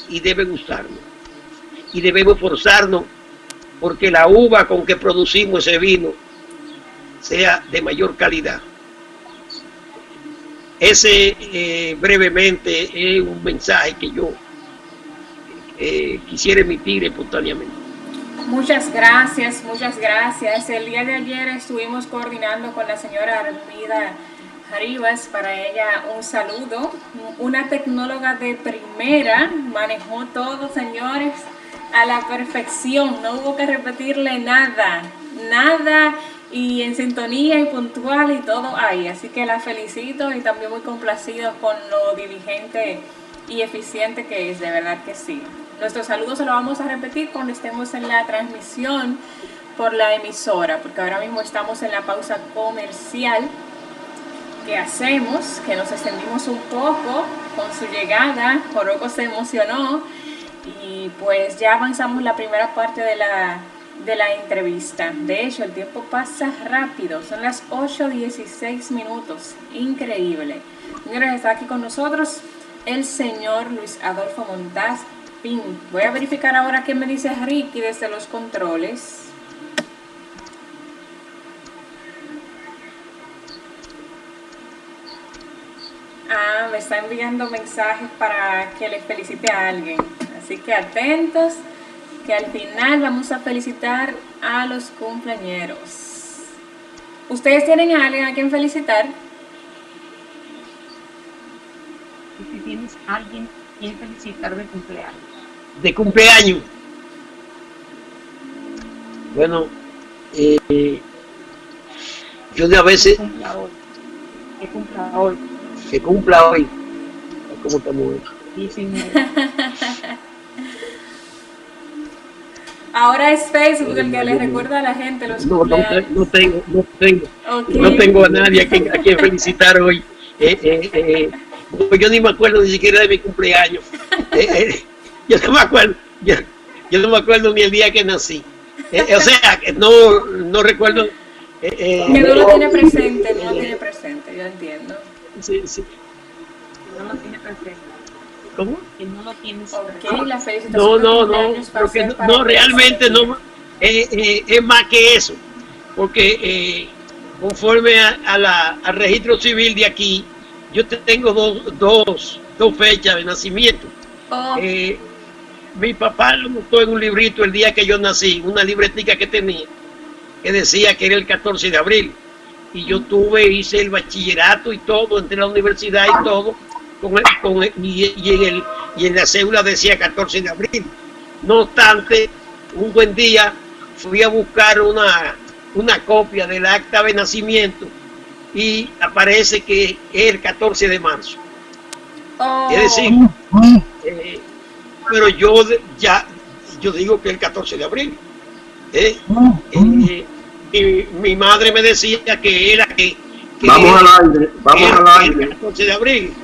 y debe gustarnos, y debemos forzarnos porque la uva con que producimos ese vino sea de mayor calidad. Ese brevemente es un mensaje que yo quisiera emitir espontáneamente. Muchas gracias, muchas gracias. El día de ayer estuvimos coordinando con la señora Armida Jaribas, para ella un saludo. Una tecnóloga de primera, manejó todo, señores, a la perfección. No hubo que repetirle nada, y en sintonía y puntual y todo ahí. Así que la felicito, y también muy complacido con lo diligente y eficiente que es, de verdad que sí. Nuestro saludo se lo vamos a repetir cuando estemos en la transmisión por la emisora, porque ahora mismo estamos en la pausa comercial que hacemos, que nos extendimos un poco con su llegada. Joroco se emocionó y pues ya avanzamos la primera parte de la entrevista. De hecho, el tiempo pasa rápido, son las 8:16 minutos, increíble. Señores, está aquí con nosotros el señor Luis Adolfo Montaz Pin. Voy a verificar ahora qué me dice Ricky desde los controles. Me está enviando mensajes para que le felicite a alguien. Así que atentos, que al final vamos a felicitar a los cumpleañeros. ¿Ustedes tienen a alguien a quien felicitar? Si tienes a alguien a quien felicitar de cumpleaños. De cumpleaños. Bueno, yo de a veces... Que cumpla hoy. Que cumpla hoy. ¿Cómo estamos hoy? 19. Ahora es Facebook el que le recuerda a la gente los cumpleaños. No tengo. Okay. No tengo a nadie a quien felicitar hoy. Yo ni me acuerdo ni siquiera de mi cumpleaños. Yo no me acuerdo. Yo no me acuerdo ni el día que nací. O sea, no recuerdo. Que no lo tiene presente, yo entiendo. Sí. No lo tiene presente. ¿Cómo? Que no lo tienes. Ok, la felicitación. No, realmente no. Es más que eso, porque conforme al registro civil de aquí, yo tengo dos fechas de nacimiento. Oh, Mi papá lo notó en un librito el día que yo nací, una libretica que tenía, que decía que era el 14 de abril. Y yo hice el bachillerato y todo, entré a la universidad y todo, y en la cédula decía 14 de abril. No obstante, un buen día fui a buscar una copia del acta de nacimiento y aparece que es el 14 de marzo. oh. Es decir, pero yo digo que el 14 de abril. Mi madre me decía que era Vamos al aire, el 14 de abril.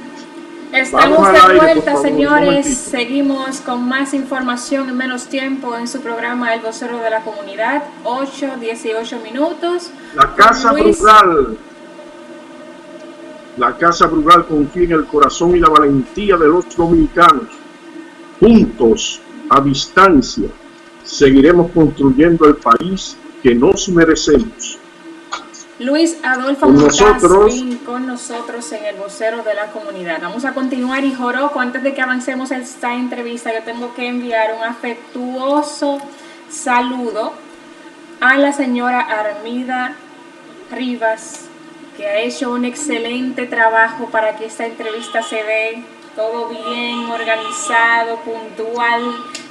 Estamos Vamos al de aire, por vuelta, favor, un señores. momentito. Seguimos con más información en menos tiempo en su programa El Vocero de la Comunidad, 8:18 minutos. La Casa Luis. Brugal. La Casa Brugal confía en el corazón y la valentía de los dominicanos. Juntos, a distancia, seguiremos construyendo el país que nos merecemos. Luis Adolfo Con Montaz nosotros. con nosotros en El Vocero de la Comunidad. Vamos a continuar, y Joroco, antes de que avancemos esta entrevista, yo tengo que enviar un afectuoso saludo a la señora Armida Rivas, que ha hecho un excelente trabajo para que esta entrevista se dé todo bien, organizado, puntual.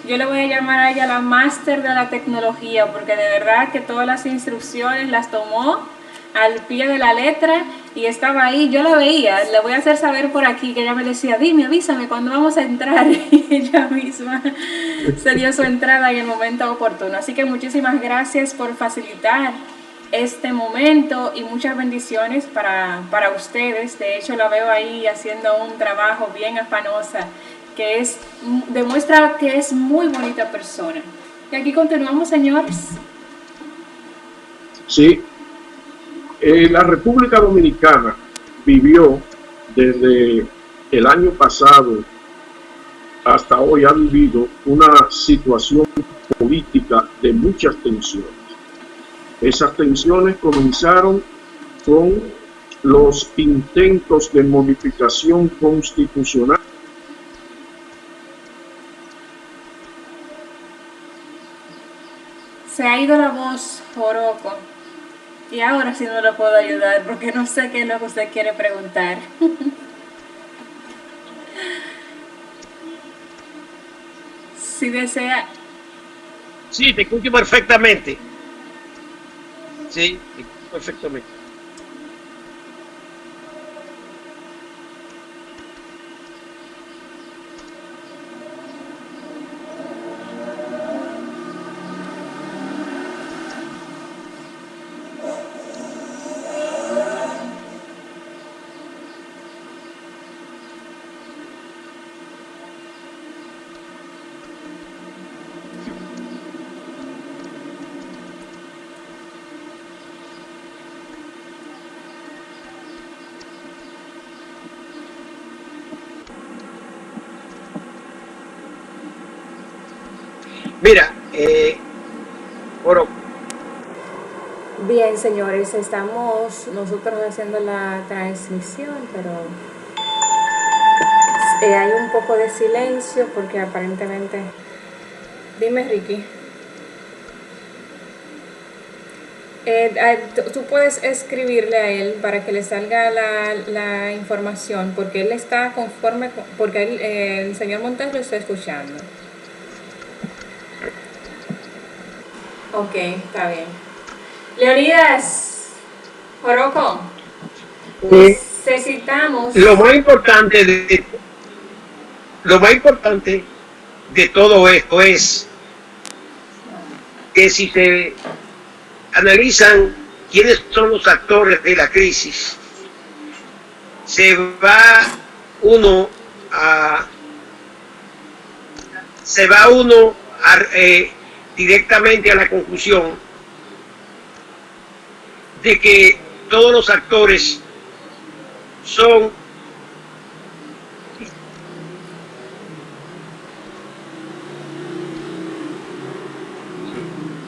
Yo le voy a llamar a ella la máster de la tecnología, porque de verdad que todas las instrucciones las tomó al pie de la letra y estaba ahí, yo la veía. Le voy a hacer saber por aquí que ella me decía, dime, avísame cuando vamos a entrar, y ella misma se dio su entrada en el momento oportuno. Así que muchísimas gracias por facilitar este momento y muchas bendiciones para ustedes. De hecho, la veo ahí haciendo un trabajo bien afanosa, que demuestra que es muy bonita persona. Y aquí continuamos, señores. Sí. La República Dominicana vivió desde el año pasado hasta hoy, ha vivido una situación política de muchas tensiones. Esas tensiones comenzaron con los intentos de modificación constitucional. Se ha ido la voz, Joroco. Y ahora sí no lo puedo ayudar porque no sé qué es lo que usted quiere preguntar. Si desea. Sí, te escucho perfectamente. Sí, te escucho perfectamente. Mira, bueno, Bien, señores, estamos nosotros haciendo la transmisión, pero hay un poco de silencio porque aparentemente... Dime, Ricky. Tú puedes escribirle a él para que le salga la información, porque él está conforme, porque el señor Montes lo está escuchando. Ok, está bien. Leonidas, Joroco, necesitamos... lo más importante de todo esto es que si se analizan quiénes son los actores de la crisis, se va uno directamente a la conclusión de que todos los actores son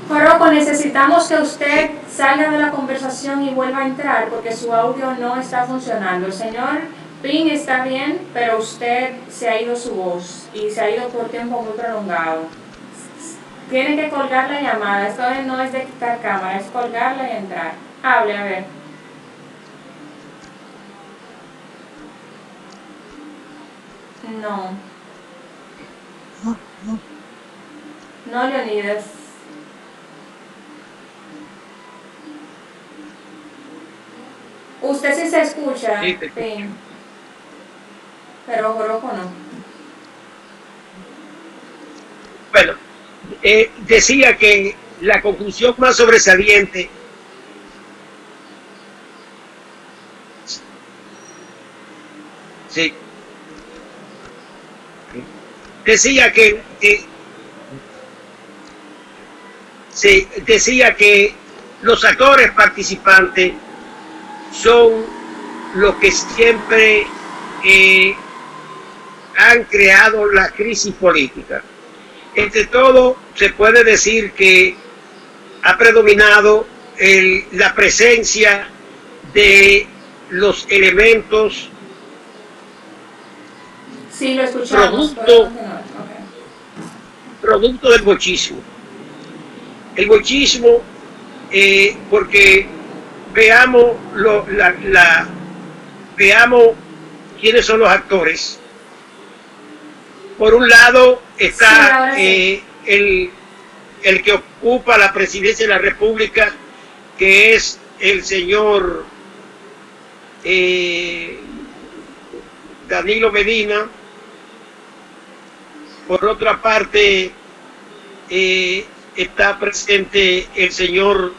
Joroco, necesitamos que usted salga de la conversación y vuelva a entrar porque su audio no está funcionando. El señor Pin está bien, pero usted se ha ido su voz y se ha ido por tiempo muy prolongado. Tiene que colgar la llamada. Esto no es de quitar cámara, es colgarla y entrar. Hable, a ver. No. No, Leonidas. Usted sí se escucha, Sí, Pin. Pero Joropo no. Bueno, decía que la conclusión más sobresaliente sí, decía que sí, decía que los actores participantes son los que siempre han creado la crisis política. Entre todo, se puede decir que ha predominado la presencia de los elementos Sí, lo escuchamos. producto del bochismo. El bochismo, porque veamos veamos quiénes son los actores. Por un lado está sí. el que ocupa la presidencia de la República, que es el señor Danilo Medina. Por otra parte está presente el señor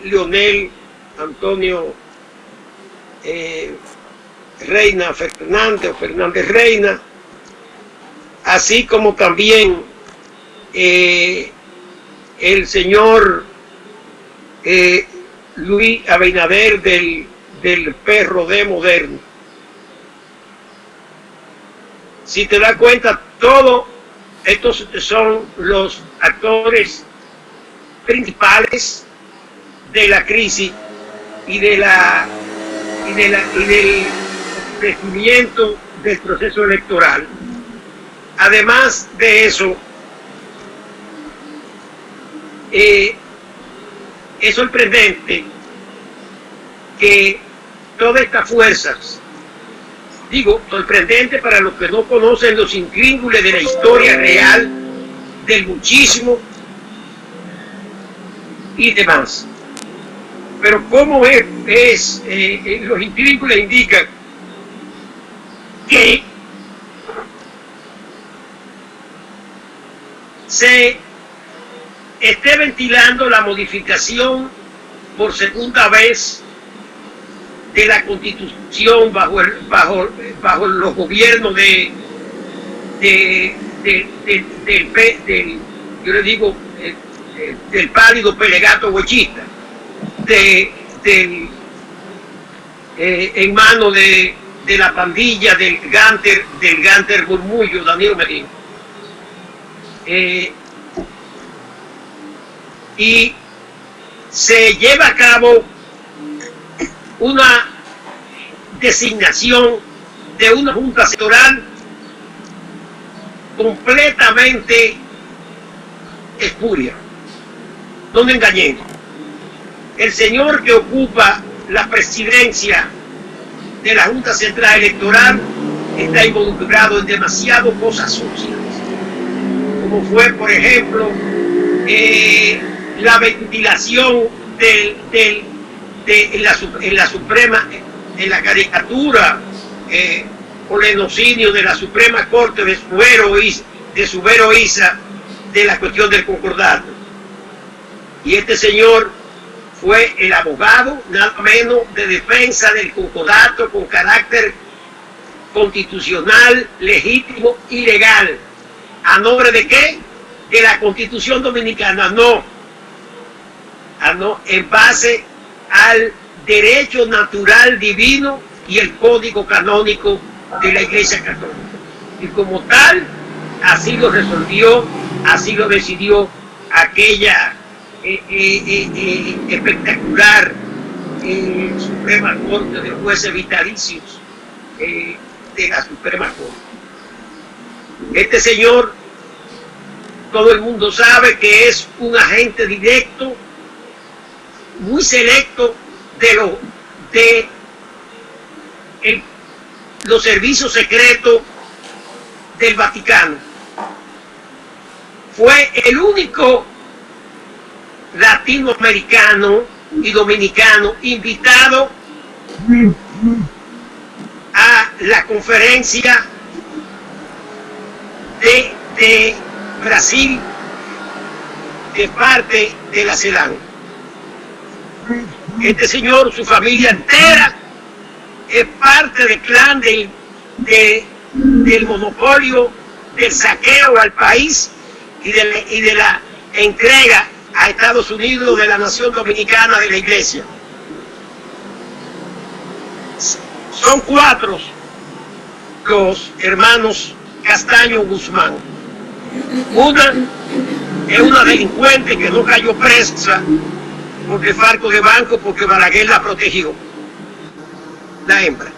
Leonel Antonio Reina Fernández o Fernández Reina, así como también el señor Luis Abinader del PRD moderno. Si te das cuenta, todos estos son los actores principales de la crisis y del crecimiento del proceso electoral. Además de eso, es sorprendente que todas estas fuerzas, digo, sorprendente para los que no conocen los intríngules de la historia real del muchísimo y demás. Pero cómo los intríngules indican que se esté ventilando la modificación por segunda vez de la Constitución bajo los gobiernos yo le digo, del pálido Pelegato huechista, en manos de la pandilla del Gánter Murmullo, Danilo Medina. Y se lleva a cabo una designación de una junta electoral completamente espuria. No me engañemos. El señor que ocupa la presidencia de la Junta Central Electoral está involucrado en demasiado cosas sucias, como fue, por ejemplo, la ventilación en la Suprema, en la caricatura o el enocinio de la Suprema Corte de Subero Isa de la cuestión del concordato. Y este señor fue el abogado, nada menos, de defensa del concordato con carácter constitucional, legítimo y legal. ¿A nombre de qué? De la Constitución Dominicana. No, en base al derecho natural divino y el código canónico de la Iglesia Católica. Y como tal, así lo resolvió, así lo decidió aquella espectacular Suprema Corte de jueces vitalicios de la Suprema Corte. Este señor, todo el mundo sabe que es un agente directo, muy selecto de los servicios secretos del Vaticano. Fue el único latinoamericano y dominicano invitado a la conferencia de Brasil de parte de la CELAC. Este señor, su familia entera, es parte del clan del monopolio, del saqueo al país y de la entrega a Estados Unidos de la nación dominicana de la iglesia. Son 4 los hermanos Castaño Guzmán. Una es una delincuente que no cayó presa porque Farco de banco, porque Balaguer la protegió, la hembra,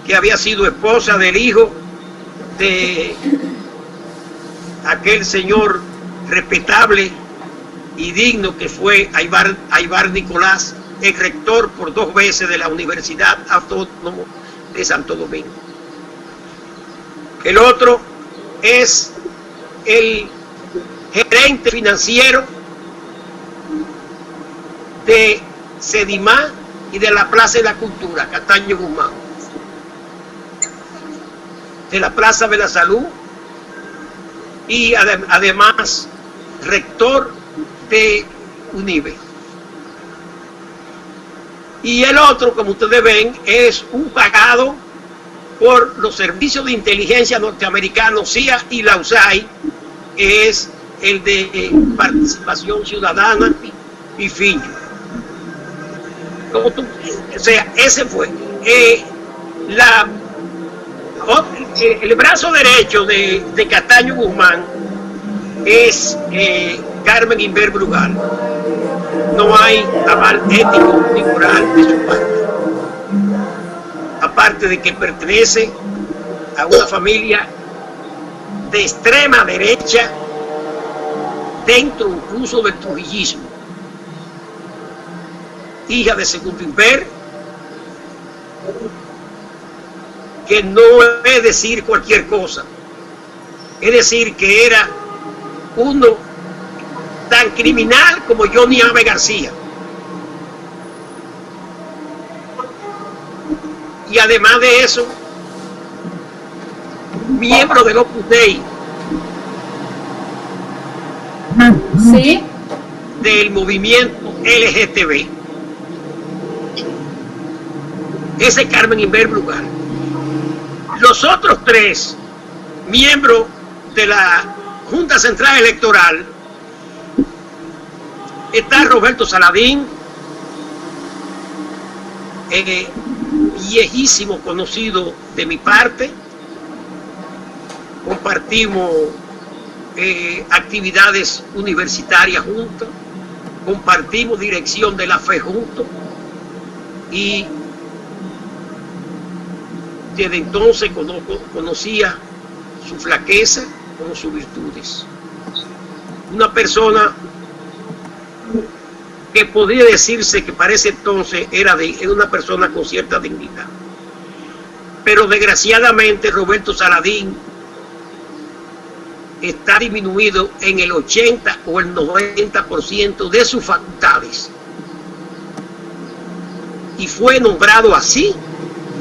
que había sido esposa del hijo de aquel señor respetable y digno que fue Aybar Nicolás, el rector por 2 veces de la Universidad Autónoma de Santo Domingo. El otro es el gerente financiero de Sedimá y de la Plaza de la Cultura, Castaño Guzmán, de la Plaza de la Salud, y además rector de UNIBE. Y el otro, como ustedes ven, es un pagado por los servicios de inteligencia norteamericanos CIA y la USAID, que es el de Participación Ciudadana y FINJU. O sea, ese fue el brazo derecho de Castaño Guzmán es Carmen Inver Brugal. No hay aval ético ni moral de su parte. Aparte de que pertenece a una familia de extrema derecha, dentro incluso del trujillismo. Hija de Segundo Inver, que no es decir cualquier cosa, es decir que era uno tan criminal como Johnny Abe García. Y además de eso, miembro del Opus Dei, ¿sí?, del movimiento LGTB. Ese es Carmen Inver Brugal. Los otros 3 miembros de la Junta Central Electoral está Roberto Saladín, viejísimo conocido de mi parte. Compartimos actividades universitarias juntos, compartimos dirección de la fe juntos, y desde entonces conocía su flaqueza como sus virtudes. Una persona que podría decirse que para ese entonces era una persona con cierta dignidad. Pero desgraciadamente Roberto Saladín está disminuido en el 80 o el 90% de sus facultades. Y fue nombrado así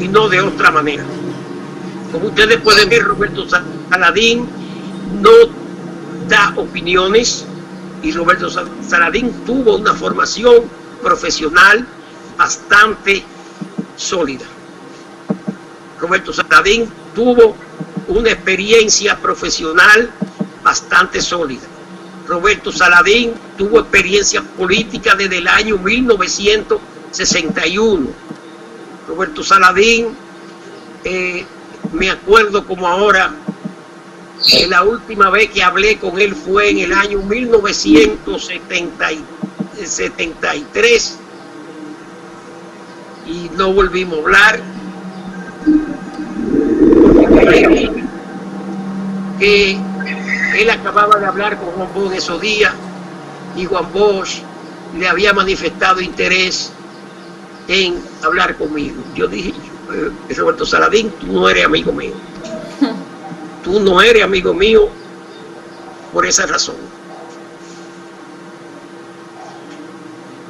y no de otra manera. Como ustedes pueden ver, Roberto Saladín no da opiniones, y Roberto Saladín tuvo una formación profesional bastante sólida. Roberto Saladín tuvo una experiencia profesional bastante sólida. Roberto Saladín tuvo experiencia política desde el año 1961. Roberto Saladín, me acuerdo como ahora, que la última vez que hablé con él fue en el año 1973, y no volvimos a hablar. Que él acababa de hablar con Juan Bosch en esos días y Juan Bosch le había manifestado interés en hablar conmigo. Yo dije, Roberto Saladín, tú no eres amigo mío. Tú no eres amigo mío por esa razón.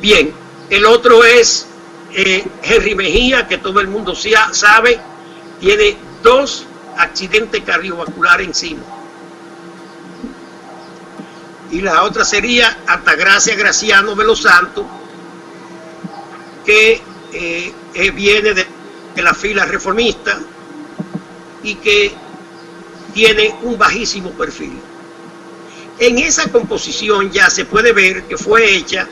Bien, el otro es Henry Mejía, que todo el mundo sabe, tiene 2 accidentes cardiovasculares encima. Y la otra sería Altagracia Graciano de los Santos, que viene de la fila reformista y que tiene un bajísimo perfil. En esa composición ya se puede ver que fue hecha,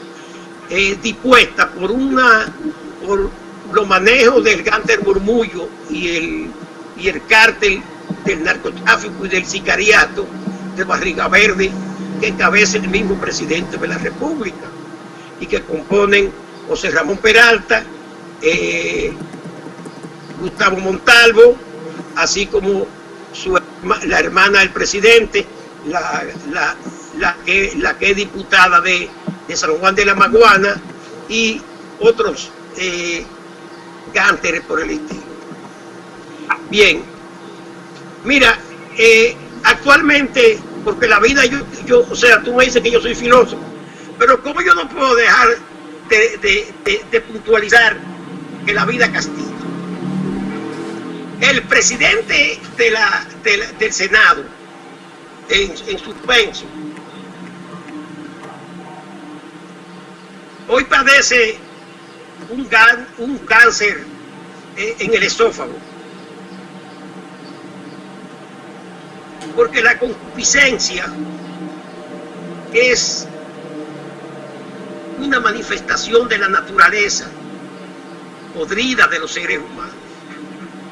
dispuesta por los manejos del Gánter Murmullo y el cártel del narcotráfico y del sicariato de Barriga Verde, que encabeza el mismo presidente de la República, y que componen José Ramón Peralta, Gustavo Montalvo, así como la hermana del presidente, la que es diputada de San Juan de la Maguana, y otros gánteres por el estilo. Bien, mira, actualmente, porque la vida, o sea, tú me dices que yo soy filósofo, pero ¿cómo yo no puedo dejar de puntualizar que la vida castiga? El presidente del Senado, en suspenso, hoy padece un cáncer en el esófago, porque la concupiscencia es una manifestación de la naturaleza podrida de los seres humanos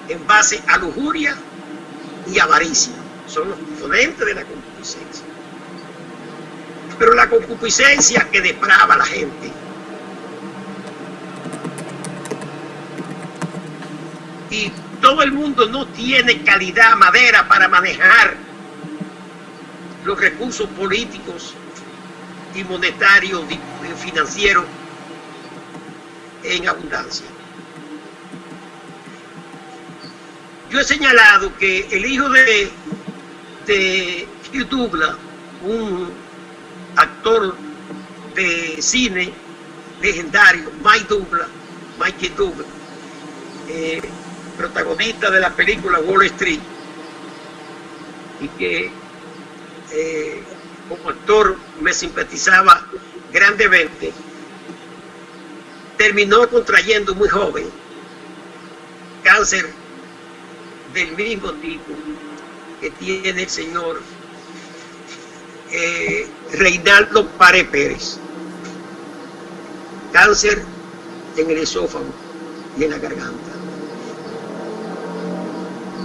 en base a lujuria y avaricia. Son los componentes de la concupiscencia. Pero la concupiscencia que deprava a la gente y todo el mundo no tiene calidad madera para manejar los recursos políticos y monetarios y financieros en abundancia. Yo he señalado que el hijo de Hugh Douglas, un actor de cine legendario, Michael Douglas, protagonista de la película Wall Street, y que como actor me simpatizaba grandemente, terminó contrayendo muy joven cáncer del mismo tipo que tiene el señor Reinaldo Pared Pérez, cáncer en el esófago y en la garganta.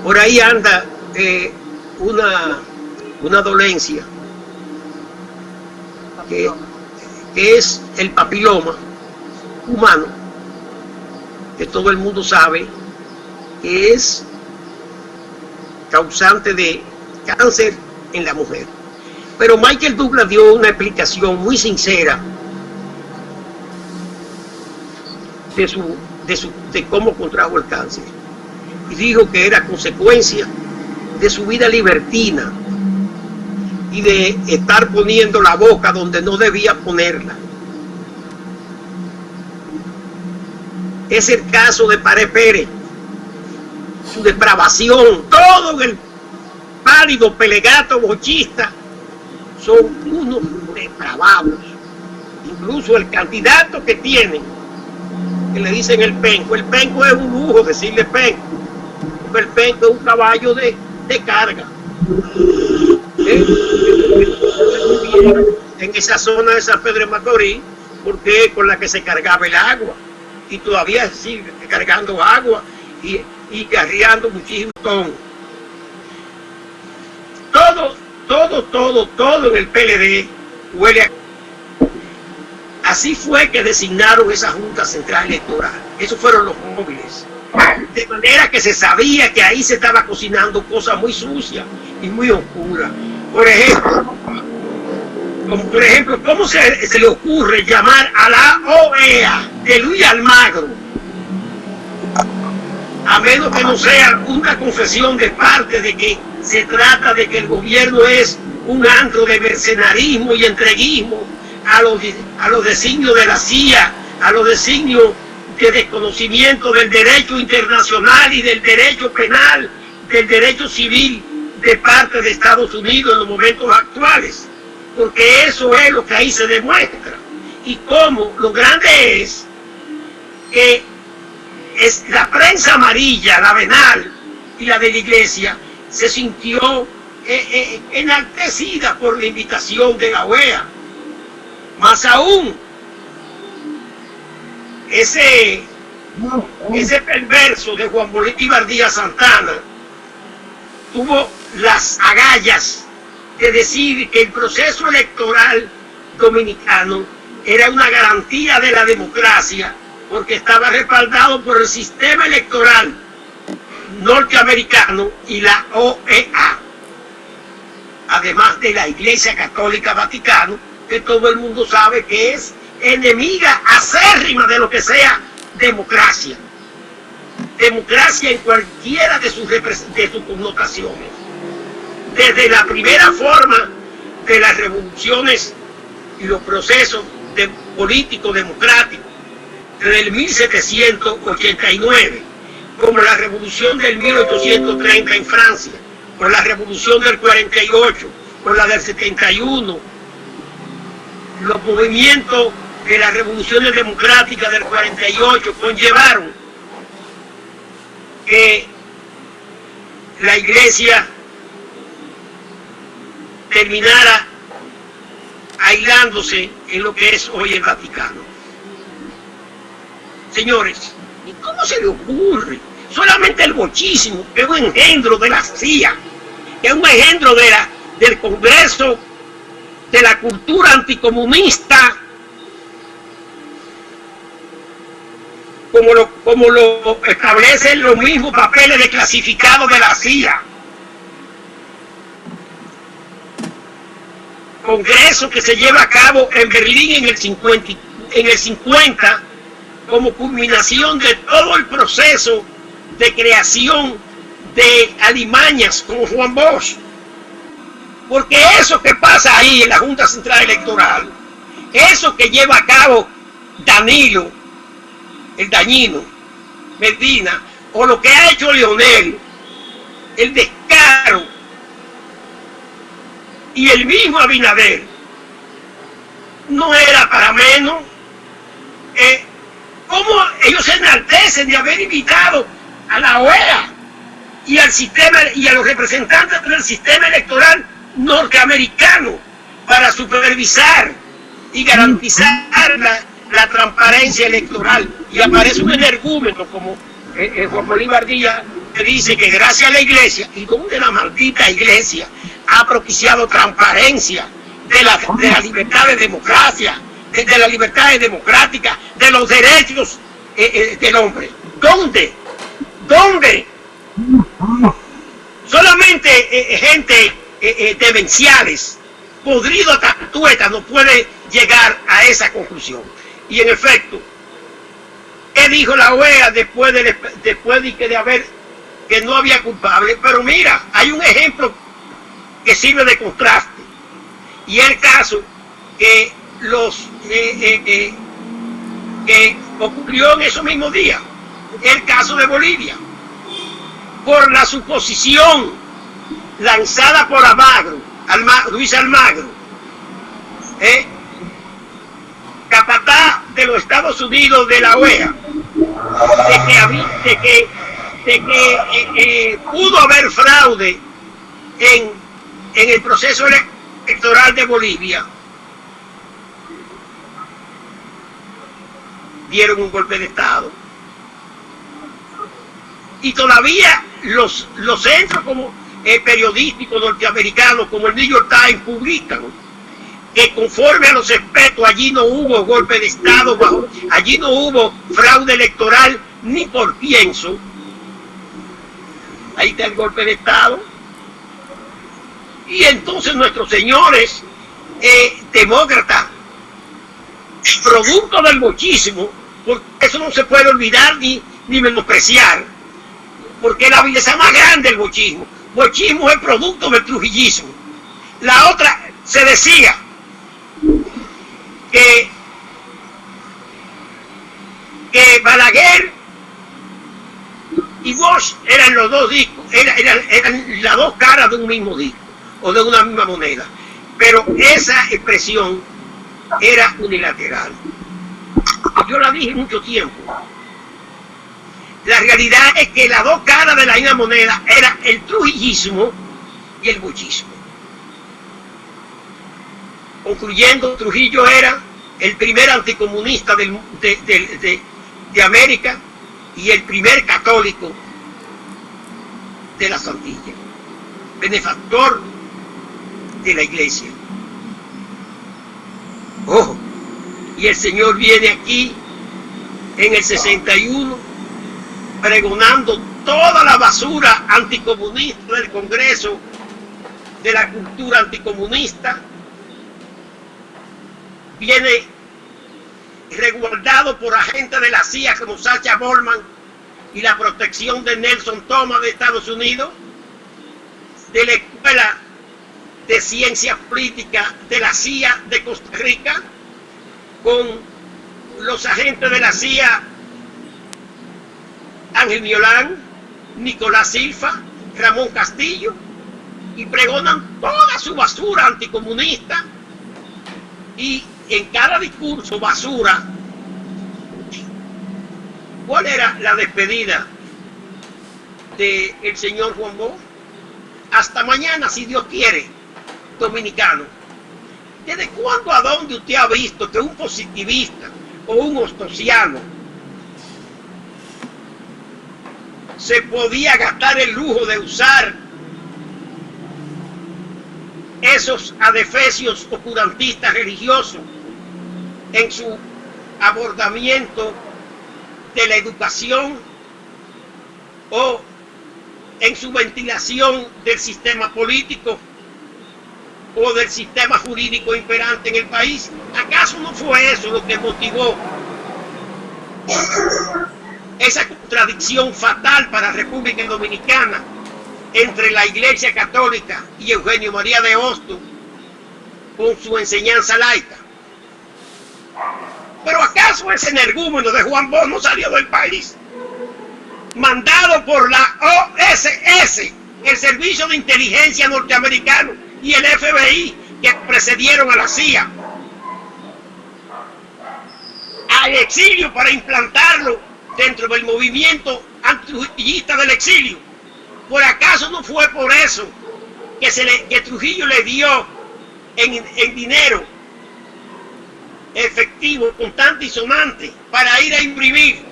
Por ahí anda una dolencia que es el papiloma humano, que todo el mundo sabe que es causante de cáncer en la mujer. Pero Michael Douglas dio una explicación muy sincera de cómo contrajo el cáncer, y dijo que era consecuencia de su vida libertina y de estar poniendo la boca donde no debía ponerla. Es el caso de Pared Pérez, su depravación, todo el pálido pelegato bochista son unos depravados. Incluso el candidato que tienen, que le dicen el penco es un lujo decirle penco, porque el penco es un caballo de carga. En esa zona de San Pedro de Macorís, porque es con la que se cargaba el agua, y todavía sigue cargando agua y carriando muchísimos tonos. Todo en el PLD huele a Así fue que designaron esa Junta Central Electoral. Esos fueron los móviles. De manera que se sabía que ahí se estaba cocinando cosas muy sucias y muy oscuras. Por ejemplo, ¿cómo se le ocurre llamar a la OEA de Luis Almagro? A menos que no sea una confesión de parte de que se trata de que el gobierno es un antro de mercenarismo y entreguismo a los designios de la CIA, a los designios de desconocimiento del derecho internacional y del derecho penal, del derecho civil de parte de Estados Unidos en los momentos actuales, porque eso es lo que ahí se demuestra. Y cómo lo grande es que es la prensa amarilla, la venal y la de la iglesia, se sintió enaltecida por la invitación de la OEA. Más aún, ese perverso de Juan Bolívar Díaz Santana tuvo las agallas de decir que el proceso electoral dominicano era una garantía de la democracia porque estaba respaldado por el sistema electoral norteamericano y la OEA, además de la Iglesia Católica Vaticana, que todo el mundo sabe que es enemiga acérrima de lo que sea democracia. Democracia en cualquiera de sus connotaciones. Desde la primera forma de las revoluciones y los procesos políticos democráticos, desde el 1789, como la revolución del 1830 en Francia, por la revolución del 48, por la del 71, los movimientos de las revoluciones democráticas del 48 conllevaron que la iglesia terminara aislándose en lo que es hoy el Vaticano. Señores, ¿y cómo se le ocurre? Solamente el bochismo, que es un engendro de la CIA, que es un engendro del Congreso, de la cultura anticomunista, como lo establecen los mismos papeles de clasificado de la CIA. Congreso que se lleva a cabo en Berlín en el 50 como culminación de todo el proceso de creación de alimañas como Juan Bosch. Porque eso que pasa ahí en la Junta Central Electoral, eso que lleva a cabo Danilo, el dañino, Medina, o lo que ha hecho Leonel, el descaro, y el mismo Abinader, no era para menos. ¿Cómo ellos se enaltecen de haber invitado a la OEA y al sistema y a los representantes del sistema electoral norteamericano para supervisar y garantizar la transparencia electoral? Y aparece un energúmeno como Juan Bolívar Díaz, que dice que gracias a la iglesia, y donde la maldita iglesia ha propiciado transparencia de la libertad de democracia, de las libertades democráticas, de los derechos del hombre. ¿Dónde? Solamente gente demenciales, podrido hasta tueta, no puede llegar a esa conclusión. Y en efecto, ¿qué dijo la OEA después de que no había culpable? Pero mira, hay un ejemplo que sirve de contraste, y el caso que que ocurrió en esos mismos días, el caso de Bolivia, por la suposición lanzada por Luis Almagro, capataz de los Estados Unidos de la OEA, de que pudo haber fraude en el proceso electoral de Bolivia. Dieron un golpe de Estado. Y todavía los centros como periodísticos norteamericanos, como el New York Times, publican que conforme a los expertos allí no hubo golpe de Estado, allí no hubo fraude electoral ni por pienso. Ahí está el golpe de Estado. Y entonces nuestros señores demócratas, producto del bochismo, porque eso no se puede olvidar ni menospreciar, porque la belleza más grande del bochismo. Bochismo es producto del trujillismo. La otra, se decía que Balaguer y Bosch eran los dos discos, eran las dos caras de un mismo disco o de una misma moneda, pero esa expresión era unilateral. Yo la dije mucho tiempo. La realidad es que las dos caras de la misma moneda eran el trujillismo y el bochismo. Concluyendo, Trujillo era el primer anticomunista de América y el primer católico de las Antillas, benefactor de la iglesia. Ojo, y el señor viene aquí en el 61 pregonando toda la basura anticomunista del Congreso, de la cultura anticomunista. Viene resguardado por agentes de la CIA como Sacha Bollman y la protección de Nelson Thomas de Estados Unidos, de la Escuela de Ciencias Políticas de la CIA de Costa Rica, con los agentes de la CIA Ángel Miolán, Nicolás Silva, Ramón Castillo, y pregonan toda su basura anticomunista. Y en cada discurso basura. ¿Cuál era la despedida del señor Juan Bosch? Hasta mañana, si Dios quiere, dominicano. ¿Desde cuándo a dónde usted ha visto que un positivista o un ostosiano se podía gastar el lujo de usar esos adefesios oscurantistas religiosos en su abordamiento de la educación o en su ventilación del sistema político o del sistema jurídico imperante en el país? ¿Acaso no fue eso lo que motivó esa contradicción fatal para la República Dominicana entre la Iglesia Católica y Eugenio María de Hostos con su enseñanza laica? ¿Pero acaso ese energúmeno de Juan Bosch no salió del país? Mandado por la OSS, el Servicio de Inteligencia norteamericano, y el FBI, que precedieron a la CIA, al exilio para implantarlo dentro del movimiento antitrujillista del exilio. ¿Por acaso no fue por eso que Trujillo le dio en dinero efectivo, contante y sonante, para ir a imprimir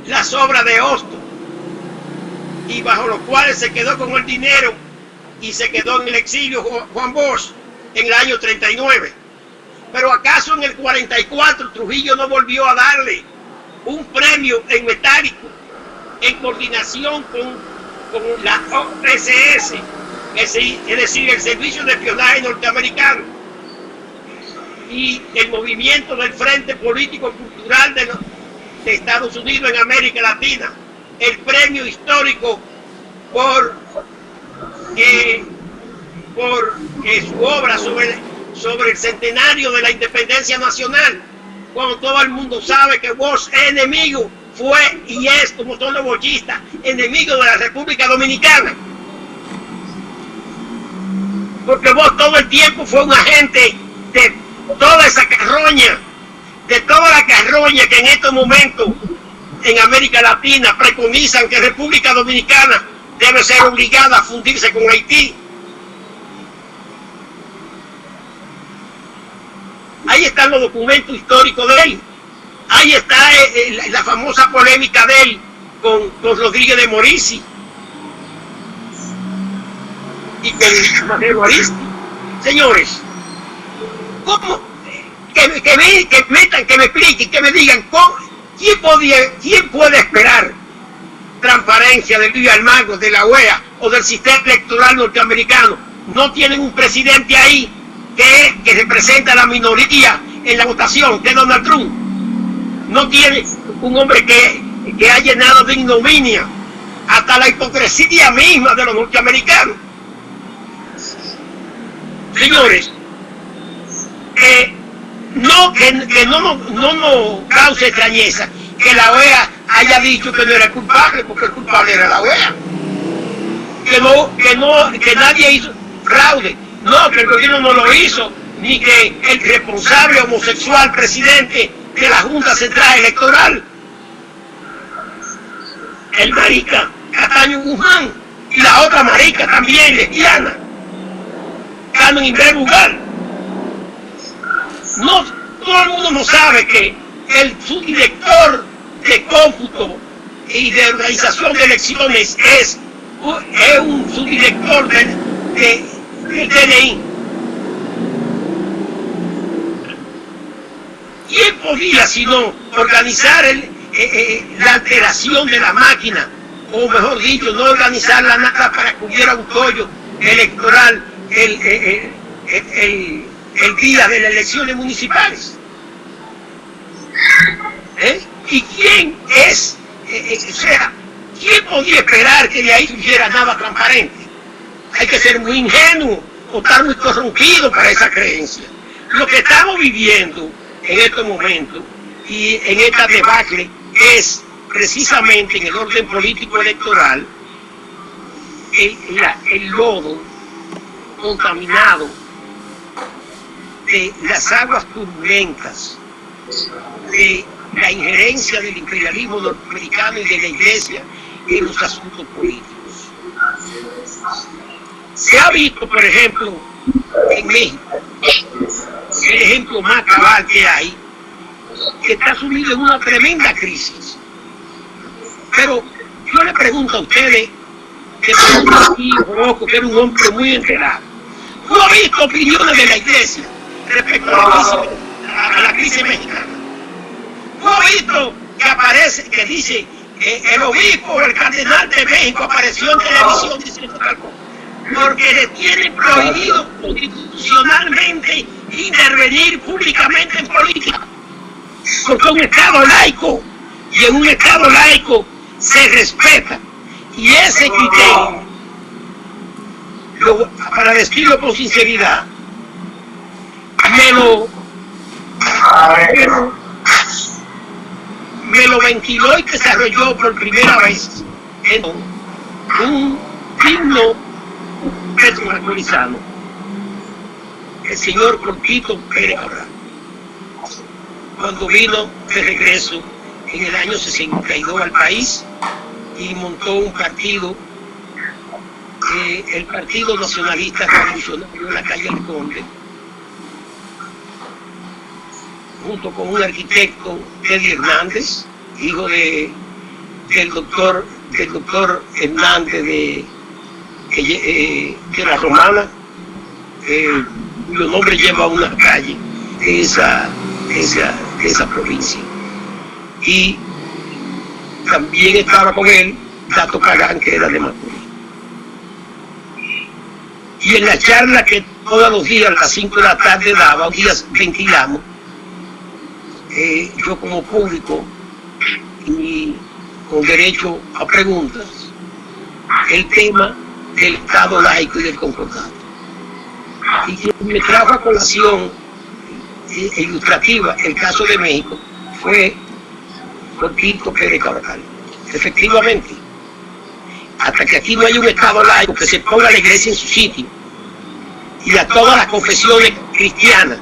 las obras de Hostos, y bajo los cuales se quedó con el dinero y se quedó en el exilio Juan Bosch en el año 39? ¿Pero acaso en el 44 Trujillo no volvió a darle un premio en metálico en coordinación con la OSS, es decir, el Servicio de Espionaje norteamericano, y el movimiento del Frente Político Cultural de Estados Unidos en América Latina, el premio histórico por su obra sobre el centenario de la independencia nacional, cuando todo el mundo sabe que Bosch es enemigo, fue y es, como son los bochistas, enemigo de la República Dominicana? Porque Bosch todo el tiempo fue un agente de toda esa carroña, de toda la carroña que en estos momentos en América Latina preconizan que República Dominicana debe ser obligada a fundirse con Haití. Ahí están los documentos históricos de él. Ahí está la famosa polémica de él con Rodríguez de Morici y con Madero Aristi. Señores, ¿Cómo? Que me expliquen, que me digan, ¿quién puede esperar transparencia del Luis Almagro, de la OEA o del sistema electoral norteamericano? No tienen un presidente ahí que representa a la minoría en la votación, que es Donald Trump. No tiene un hombre que ha llenado de ignominia hasta la hipocresía misma de los norteamericanos. Señores, que no nos cause extrañeza que la OEA haya dicho que no era culpable, porque el culpable era la OEA. Que nadie hizo fraude, no, que el gobierno no lo hizo, ni que el responsable homosexual presidente de la Junta Central Electoral, el marica Cataño Guzmán, y la otra marica también lesbiana, Carmen Inver Bugal. No, todo el mundo no sabe que el subdirector de cómputo y de organización de elecciones es un subdirector del DNI. ¿Quién podía sino organizar la alteración de la máquina? O mejor dicho, no organizarla nada para que hubiera un tollo electoral el día de las elecciones municipales. ¿Y quién es? O sea, ¿quién podía esperar que de ahí hubiera nada transparente? Hay que ser muy ingenuo o estar muy corrompido para esa creencia. Lo que estamos viviendo en estos momentos y en esta debacle es precisamente en el orden político electoral el lodo contaminado de las aguas turbulentas de la injerencia del imperialismo norteamericano y de la Iglesia en los asuntos políticos. Se ha visto, por ejemplo, en México, el ejemplo más cabal que hay, que está sumido en una tremenda crisis. Pero yo le pregunto a ustedes, que que era un hombre muy enterado, ¿no ha visto opiniones de la Iglesia respecto a la crisis mexicana? ¿No ha visto que aparece, que dice, el obispo o el cardenal de México apareció en televisión diciendo tal cosa? Porque le tienen prohibido constitucionalmente intervenir públicamente en política. Porque es un Estado laico, y en un Estado laico se respeta. Y ese criterio, para decirlo con sinceridad, me lo ventiló y desarrolló por primera vez en un himno petroalcoholizano, el señor Cortito Pérez Cabral, cuando vino de regreso en el año 62 al país y montó un partido, el Partido Nacionalista Revolucionario en la calle El Conde, junto con un arquitecto, Eddie Hernández, hijo del doctor Hernández de la Romana, cuyo nombre lleva una calle de esa provincia. Y también estaba con él Tato Pagán, que era de Macorís. Y en la charla que todos los días a las 5 de la tarde daba, días ventilamos, yo como público y con derecho a preguntas, el tema del Estado laico y del concordato. Y quien me trajo a colación ilustrativa el caso de México fue Cortito Pérez Cabral. Efectivamente, hasta que aquí no haya un Estado laico que se ponga la Iglesia en su sitio y a todas las confesiones cristianas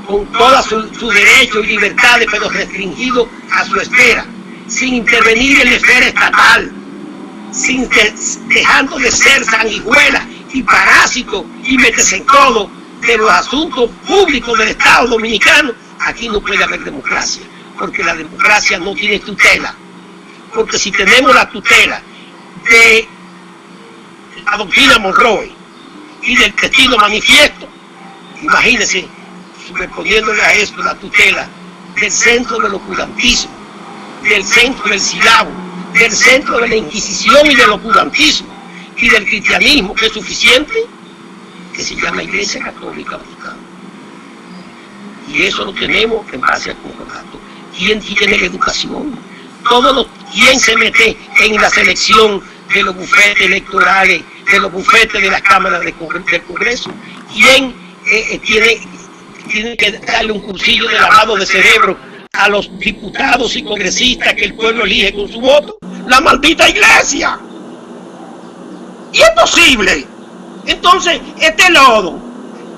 con todos sus derechos y libertades, pero restringidos a su esfera, sin intervenir en la esfera estatal, dejando de ser sanguijuela y parásito y meterse en todo de los asuntos públicos del Estado Dominicano. Aquí no puede haber democracia, porque la democracia no tiene tutela. Porque si tenemos la tutela de la doctrina Monroe y del Destino Manifiesto Imagínense, superponiéndole a esto la tutela del centro del oscurantismo, del centro del silabo, del centro de la Inquisición y del oscurantismo y del cristianismo, que es suficiente, que se llama Iglesia Católica Vaticana. Y eso lo tenemos en base al concordato. ¿Quién tiene la educación? ¿Quién se mete en la selección de los bufetes electorales, de los bufetes de las cámaras del Congreso? ¿Quién tiene que darle un cursillo de lavado de cerebro a los diputados y congresistas que el pueblo elige con su voto? ¡La maldita Iglesia! Y es posible. Entonces, este lodo,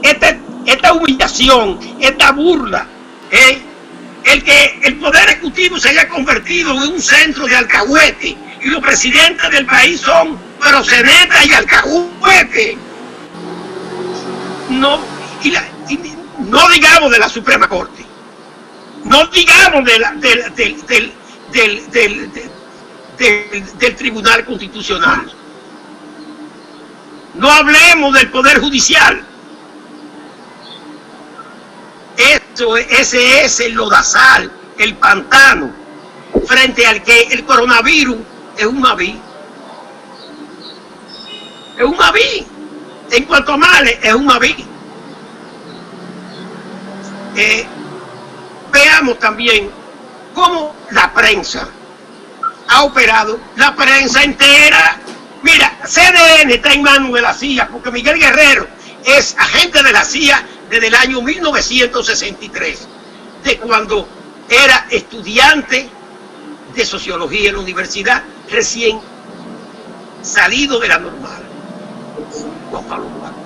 esta humillación, esta burla, el que el Poder Ejecutivo se haya convertido en un centro de alcahuete y los presidentes del país son proxenetas y alcahuete. No digamos de la Suprema Corte, no digamos del Tribunal Constitucional, no hablemos del Poder Judicial. Ese es el lodazal, el pantano, frente al que el coronavirus es un maví. Es un maví. En cuanto a males, es un maví. Veamos también cómo la prensa ha operado, la prensa entera. Mira, CDN está en manos de la CIA, porque Miguel Guerrero es agente de la CIA desde el año 1963, de cuando era estudiante de sociología en la universidad, recién salido de la normal. Juan Pablo Duarte.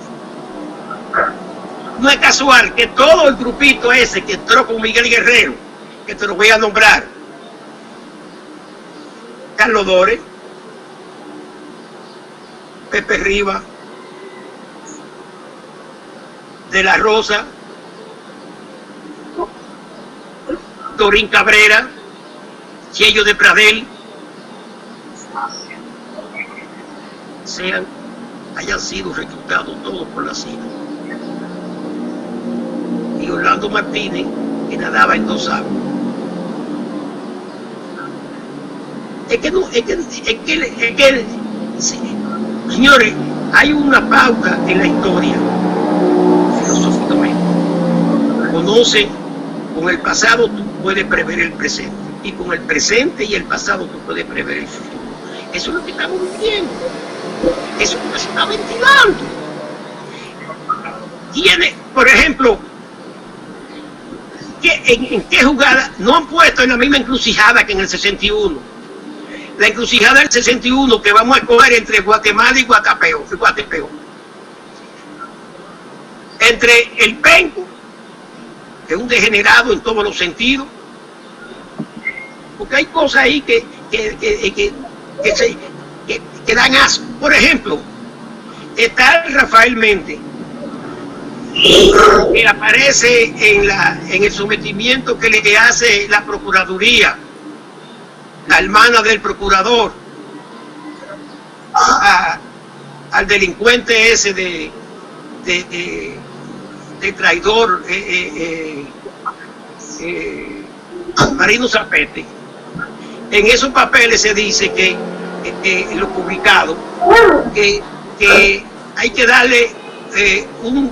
No es casual que todo el grupito ese que entró con Miguel Guerrero, que te lo voy a nombrar: Carlos Dore, Pepe Riva, De la Rosa, Dorín Cabrera, Chello de Pradel, hayan sido reclutados todos por la CIA. Y Orlando Martínez, que nadaba en 2 aguas. Señores, hay una pauta en la historia, filosóficamente. Conoce, con el pasado tú puedes prever el presente, y con el presente y el pasado tú puedes prever el futuro. Eso es lo que estamos viviendo. Eso es lo que se está ventilando. Tiene, por ejemplo, ¿en qué jugada no han puesto en la misma encrucijada que en el 61? La encrucijada del 61 que vamos a escoger entre Guatemala y Guatapeo. Entre el Penco, que es un degenerado en todos los sentidos, porque hay cosas ahí que dan asco. Por ejemplo, está el Rafael Méndez, que aparece en el sometimiento que le hace la Procuraduría, la hermana del procurador, al delincuente ese de traidor, Marino Zapete. En esos papeles se dice que lo publicado, que hay que darle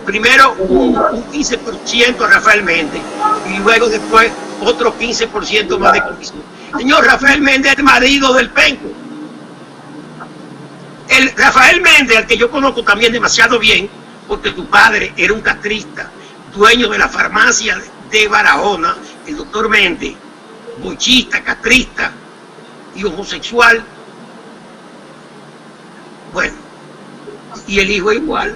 primero un 15% a Rafael Méndez y luego después otro 15% más de comisión. Señor, Rafael Méndez es el marido del Penco. El Rafael Méndez, al que yo conozco también demasiado bien, porque tu padre era un castrista, dueño de la farmacia de Barahona, el doctor Méndez, bochista, castrista y homosexual. Bueno, y el hijo igual.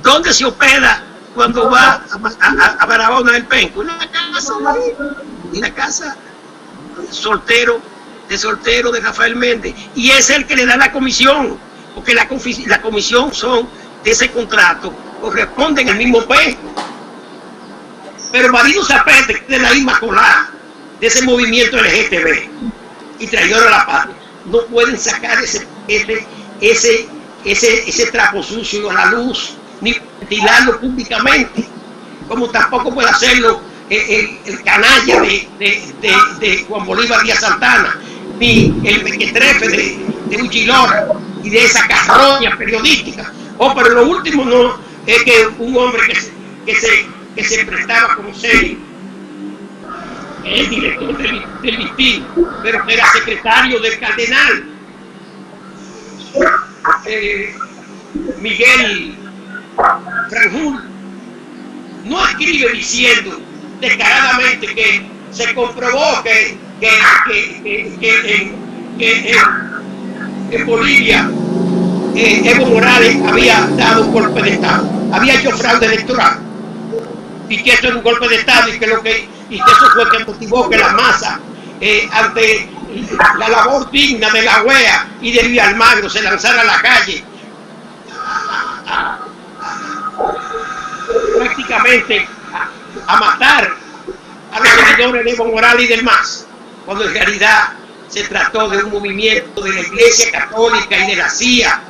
¿Dónde se hospeda cuando va a Barahona del Penco? En la casa soltero de Rafael Méndez, y es el que le da la comisión, porque la comisión son de ese contrato, corresponden al mismo peso. Pero Marino Zapete, de la Inmaculada, de ese movimiento LGTB y traidor a la patria, no pueden sacar ese trapo sucio a la luz ni ventilarlo públicamente, como tampoco puede hacerlo el canalla de Juan Bolívar Díaz Santana, ni el mequetrefe de Uchilora y de esa carroña periodística. Pero lo último no es que un hombre que se prestaba como ser el director del listín, pero que era secretario del cardenal, Miguel Franjul, no escribe diciendo descaradamente que se comprobó que en Bolivia Evo Morales había dado un golpe de Estado, había hecho fraude electoral, y que eso era un golpe de Estado, y que eso fue que motivó que la masa, ante la labor digna de la OEA y de Luis Almagro, se lanzara a la calle prácticamente a matar a los seguidores de Evo Morales y del MAS, cuando en realidad se trató de un movimiento de la Iglesia Católica y de la CIA.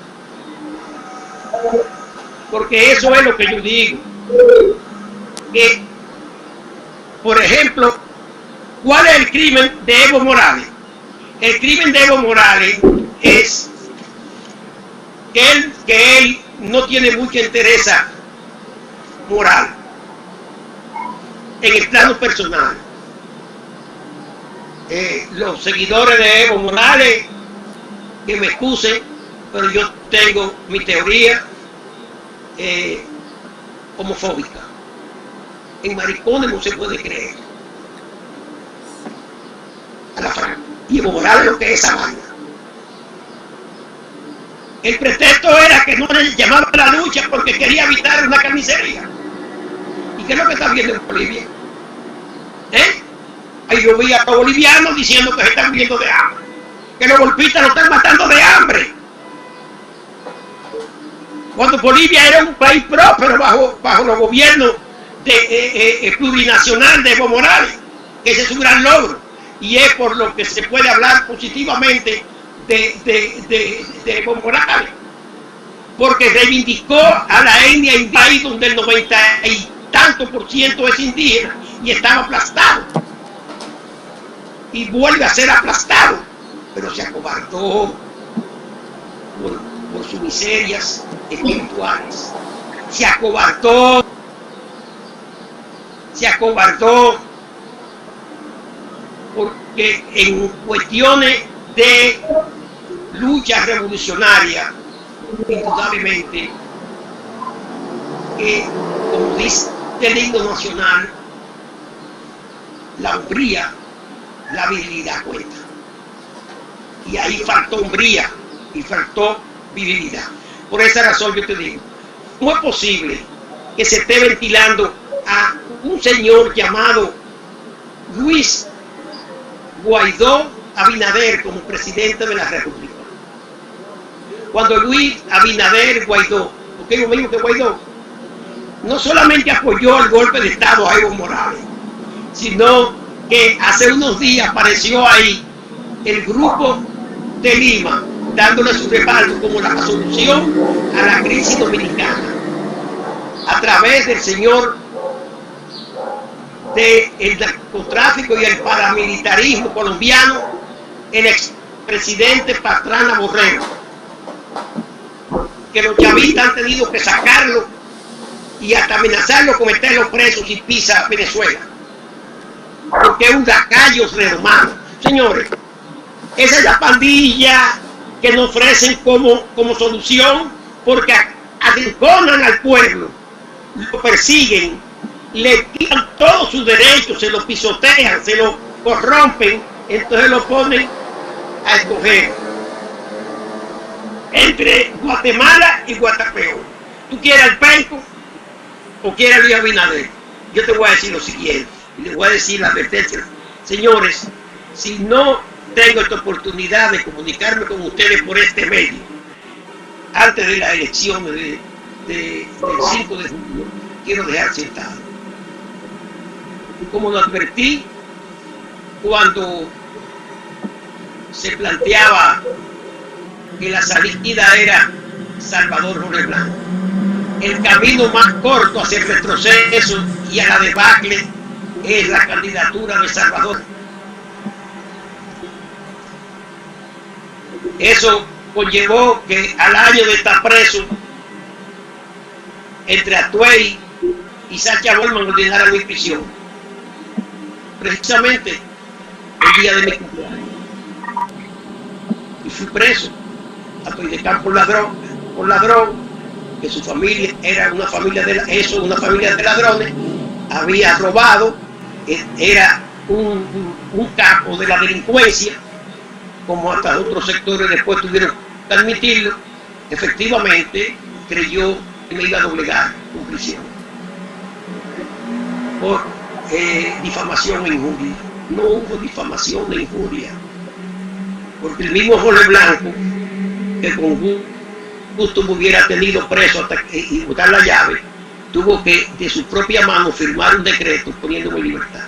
Porque eso es lo que yo digo, que, por ejemplo, ¿cuál es el crimen de Evo Morales? El crimen de Evo Morales es que él no tiene mucha interés moral en el plano personal. Los seguidores de Evo Morales, que me excusen, pero yo tengo mi teoría homofóbica. En maricones no se puede creer. A la franca. Y Evo Morales lo que es esa vaina. El pretexto era que no le llamaba a la lucha porque quería evitar una carnicería. ¿Y qué es lo que está viendo en Bolivia? Ahí yo vi a los bolivianos diciendo que se están muriendo de hambre, que los golpistas lo están matando de hambre. Cuando Bolivia era un país próspero bajo los gobiernos plurinacional de Evo Morales, que ese es su gran logro, y es por lo que se puede hablar positivamente de Evo Morales, porque reivindicó a la etnia indígena, donde el 90 y tanto por ciento es indígena y estaba aplastado, y vuelve a ser aplastado, pero se acobardó por sus miserias espirituales, se acobardó porque en cuestiones de lucha revolucionaria, indudablemente, como dice el himno nacional, la hombría, la virilidad cuenta. Y ahí faltó hombría y faltó virilidad. Por esa razón yo te digo, ¿cómo es posible que se esté ventilando a un señor llamado Luis Guaidó Abinader como presidente de la República? Cuando Luis Abinader Guaidó, porque es lo mismo que Guaidó, no solamente apoyó el golpe de Estado a Evo Morales, sino que hace unos días apareció ahí el Grupo de Lima, dándole su respaldo como la solución a la crisis dominicana, a través del señor del narcotráfico y el paramilitarismo colombiano, el expresidente Pastrana Borrero, que los chavistas han tenido que sacarlo y hasta amenazarlo con meterlo preso si pisa Venezuela, porque es un lacayo redomado. Señores, esa es la pandilla que nos ofrecen como solución, porque arrinconan al pueblo, lo persiguen, le quitan todos sus derechos, se lo pisotean, se lo corrompen, entonces lo ponen a escoger entre Guatemala y Guatapeor. ¿Tú quieres al Penco o quieres a Luis Abinader? Yo te voy a decir lo siguiente, y les voy a decir la advertencia. Señores, si no tengo esta oportunidad de comunicarme con ustedes por este medio, antes de la elección del 5 de junio, quiero dejar sentado. Como lo advertí cuando se planteaba que la salida era Salvador Jorge Blanco. el camino más corto hacia el retroceso y a la debacle es la candidatura de Salvador. Eso conllevó que al año de estar preso, entre Atuey y Sacha Bollman ordenaran mi prisión. Precisamente el día de mi cumpleaños. Y fui preso. Atuey de Campo por ladrón, que su familia era una familia una familia de ladrones, había robado, era un capo de la delincuencia, como hasta otros sectores después tuvieron que admitirlo. Efectivamente creyó que me iba a doblegar con prisión por difamación e injuria. No hubo difamación e injuria, porque el mismo Jorge Blanco, que con gusto me hubiera tenido preso y botar la llave, tuvo que de su propia mano firmar un decreto poniéndome en libertad.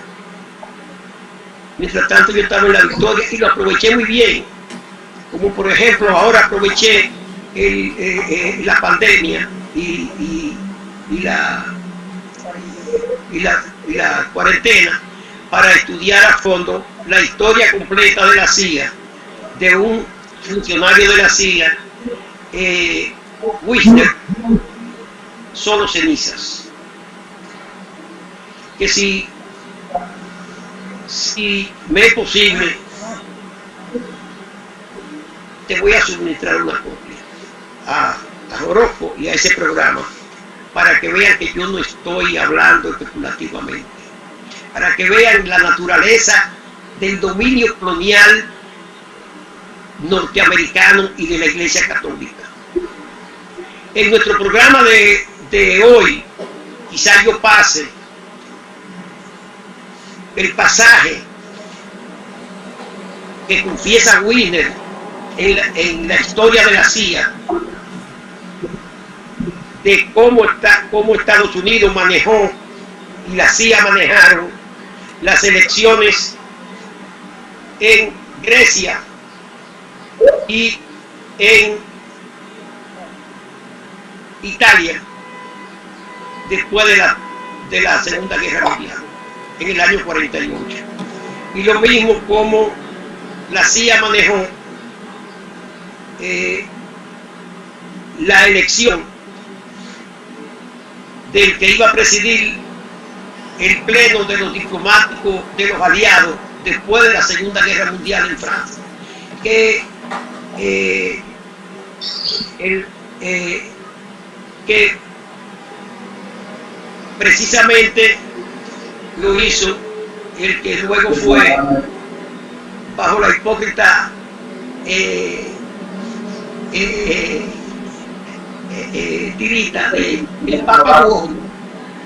Mientras tanto yo estaba en la victoria y lo aproveché muy bien, como por ejemplo ahora aproveché la pandemia y la cuarentena para estudiar a fondo la historia completa de la CIA, de un funcionario de la CIA, Wister, Solo Cenizas, que si me es posible te voy a suministrar una copia a Orozco y a ese programa, para que vean que yo no estoy hablando especulativamente, para que vean la naturaleza del dominio colonial norteamericano y de la Iglesia Católica. En nuestro programa de hoy, quizás yo pase el pasaje que confiesa Wiener en la historia de la CIA, de cómo Estados Unidos manejó y la CIA manejaron las elecciones en Grecia y en Italia después de la Segunda Guerra Mundial, en el año 48. Y lo mismo como la CIA manejó la elección del que iba a presidir el pleno de los diplomáticos de los aliados después de la Segunda Guerra Mundial en Francia, que precisamente lo hizo el que luego fue, bajo la hipócrita tirita del Papa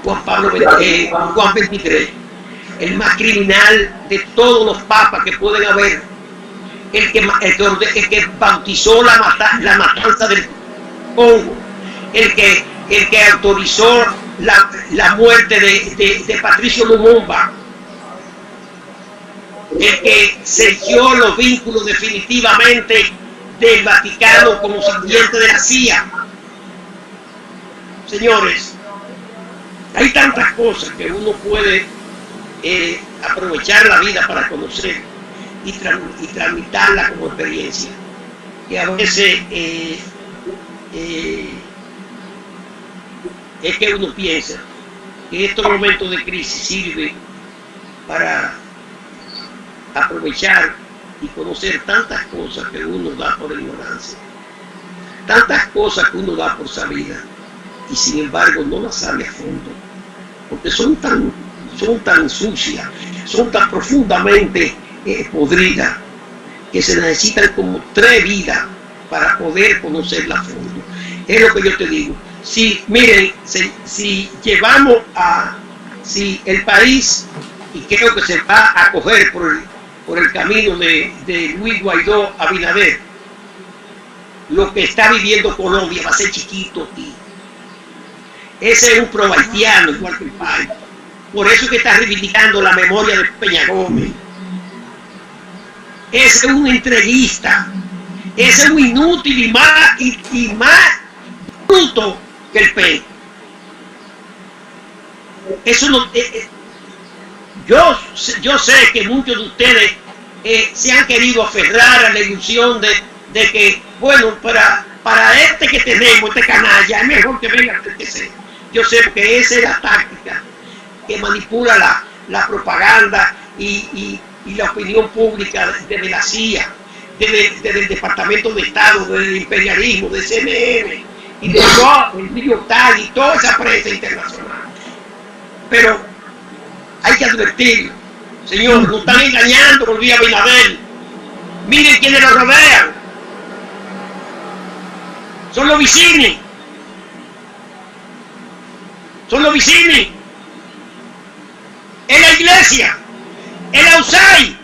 Juan XXIII, el más criminal de todos los papas que pueden haber, el que bautizó la matanza del Congo, el que autorizó la muerte de Patricio Lumumba, el que selló los vínculos definitivamente del Vaticano como sirviente de la CIA. Señores, hay tantas cosas que uno puede aprovechar la vida para conocer y tramitarla como experiencia, que a veces es que uno piensa que estos momentos de crisis sirven para aprovechar y conocer tantas cosas que uno da por ignorancia, tantas cosas que uno da por sabida, y sin embargo no las sabe a fondo, porque son tan sucias, son tan profundamente podridas, que se necesitan como 3 vidas para poder conocerla a fondo. Es lo que yo te digo. Miren, si llevamos si el país, y creo que se va a coger por el camino de Luis Guaidó Abinader, lo que está viviendo Colombia va a ser chiquito aquí. Ese es un pro-haitiano igual que el país. Por eso es que está reivindicando la memoria de Peña Gómez. Ese es un entreguista. Ese es un inútil y más bruto que el PEN. Eso no, yo sé que muchos de ustedes se han querido aferrar a la ilusión de que, bueno, para este que tenemos, este canalla, es mejor que venga que sea. Yo sé que esa es la táctica que manipula la propaganda y la opinión pública desde la CIA, desde el Departamento de Estado, del imperialismo, del CNN, y de todo el New York Times y toda esa prensa internacional. Pero hay que advertir, señor, nos están engañando por vía Abinader. Miren quiénes lo rodean. Son los vicini. Son los vicini. Es la iglesia. El AUSAI.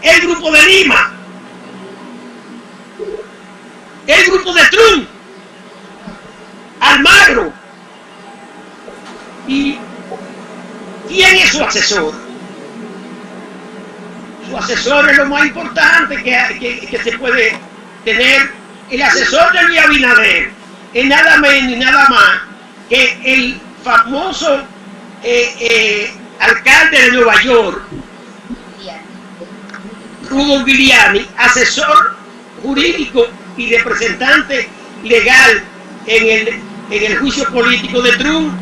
El grupo de Lima. El grupo de Trump. Almagro. ¿Y quién es su asesor? Su asesor es lo más importante que se puede tener. El asesor de Luis Abinader es nada menos y nada más que el famoso alcalde de Nueva York, Rudolph Giuliani, asesor jurídico y representante legal en el juicio político de Trump.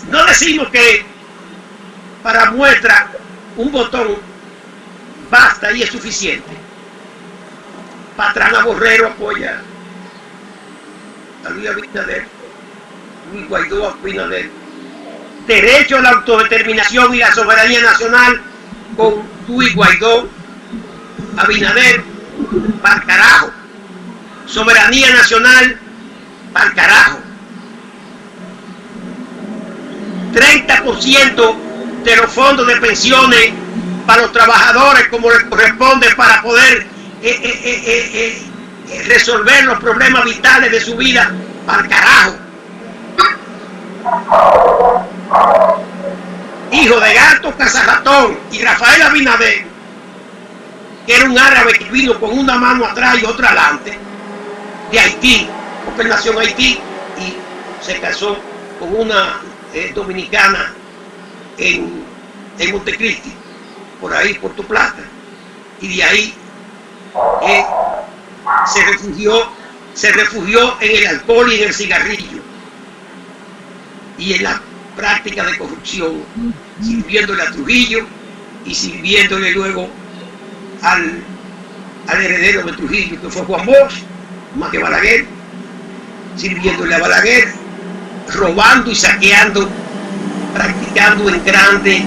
No decimos que para muestra un botón basta y es suficiente. Patrana Borrero apoya a Luis Abinader, Luis Guaidó a Abinader. Derecho a la autodeterminación y la soberanía nacional con Luis Guaidó, Abinader, pa'l carajo. Soberanía nacional, pa'l carajo. 30% de los fondos de pensiones para los trabajadores como les corresponde para poder resolver los problemas vitales de su vida, pa'l carajo. Hijo de Gato Cazaratón y Rafael Abinader, que era un árabe que vino con una mano atrás y otra adelante, de Haití, porque él nació en Haití y se casó con una dominicana en Montecristi, por ahí, Puerto Plata, y de ahí se refugió en el alcohol y en el cigarrillo y en la práctica de corrupción, sirviéndole a Trujillo y sirviéndole luego al heredero de Trujillo, que fue Juan Bosch, más que Balaguer, sirviéndole a Balaguer, robando y saqueando, practicando en grande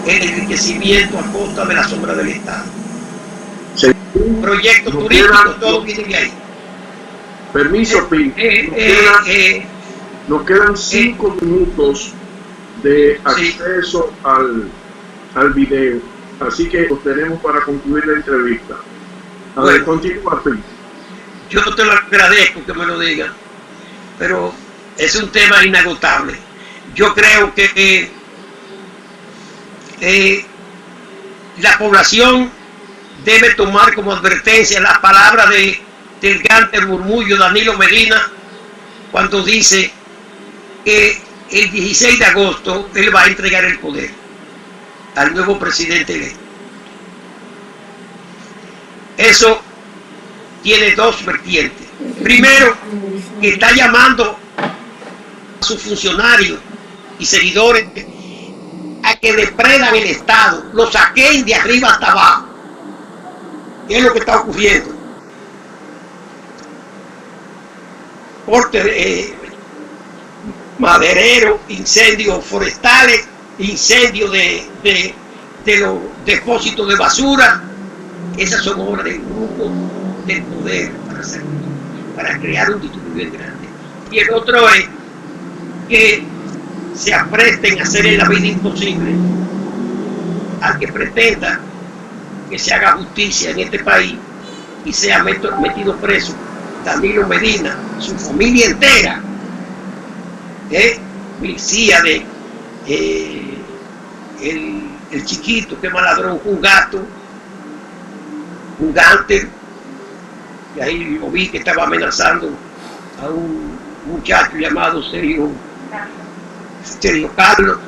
el enriquecimiento a costa de la sombra del Estado. Proyectos turísticos, todo viene de ahí. Permiso, Pin. Nos quedan 5 minutos de acceso al video, así que los tenemos para concluir la entrevista. A ver, continúa, Pin. Yo te lo agradezco que me lo digan, pero es un tema inagotable. Yo creo que la población debe tomar como advertencia las palabras del gante murmullo Danilo Medina cuando dice que el 16 de agosto él va a entregar el poder al nuevo presidente electo. Eso tiene dos vertientes. Primero, que está llamando a sus funcionarios y seguidores a que depredan el Estado, lo saquen de arriba hasta abajo. ¿Qué es lo que está ocurriendo? Corte maderero, incendios forestales, incendios de los depósitos de basura. Esas son obras del grupo del poder para crear un disturbio grande. Y el otro es que se apresten a hacer la vida imposible al que pretenda que se haga justicia en este país y sea metido preso Danilo Medina, su familia entera, policía de el chiquito que maladrón, un gato, un gánter, y ahí lo vi que estaba amenazando a un muchacho llamado Sergio Carlos,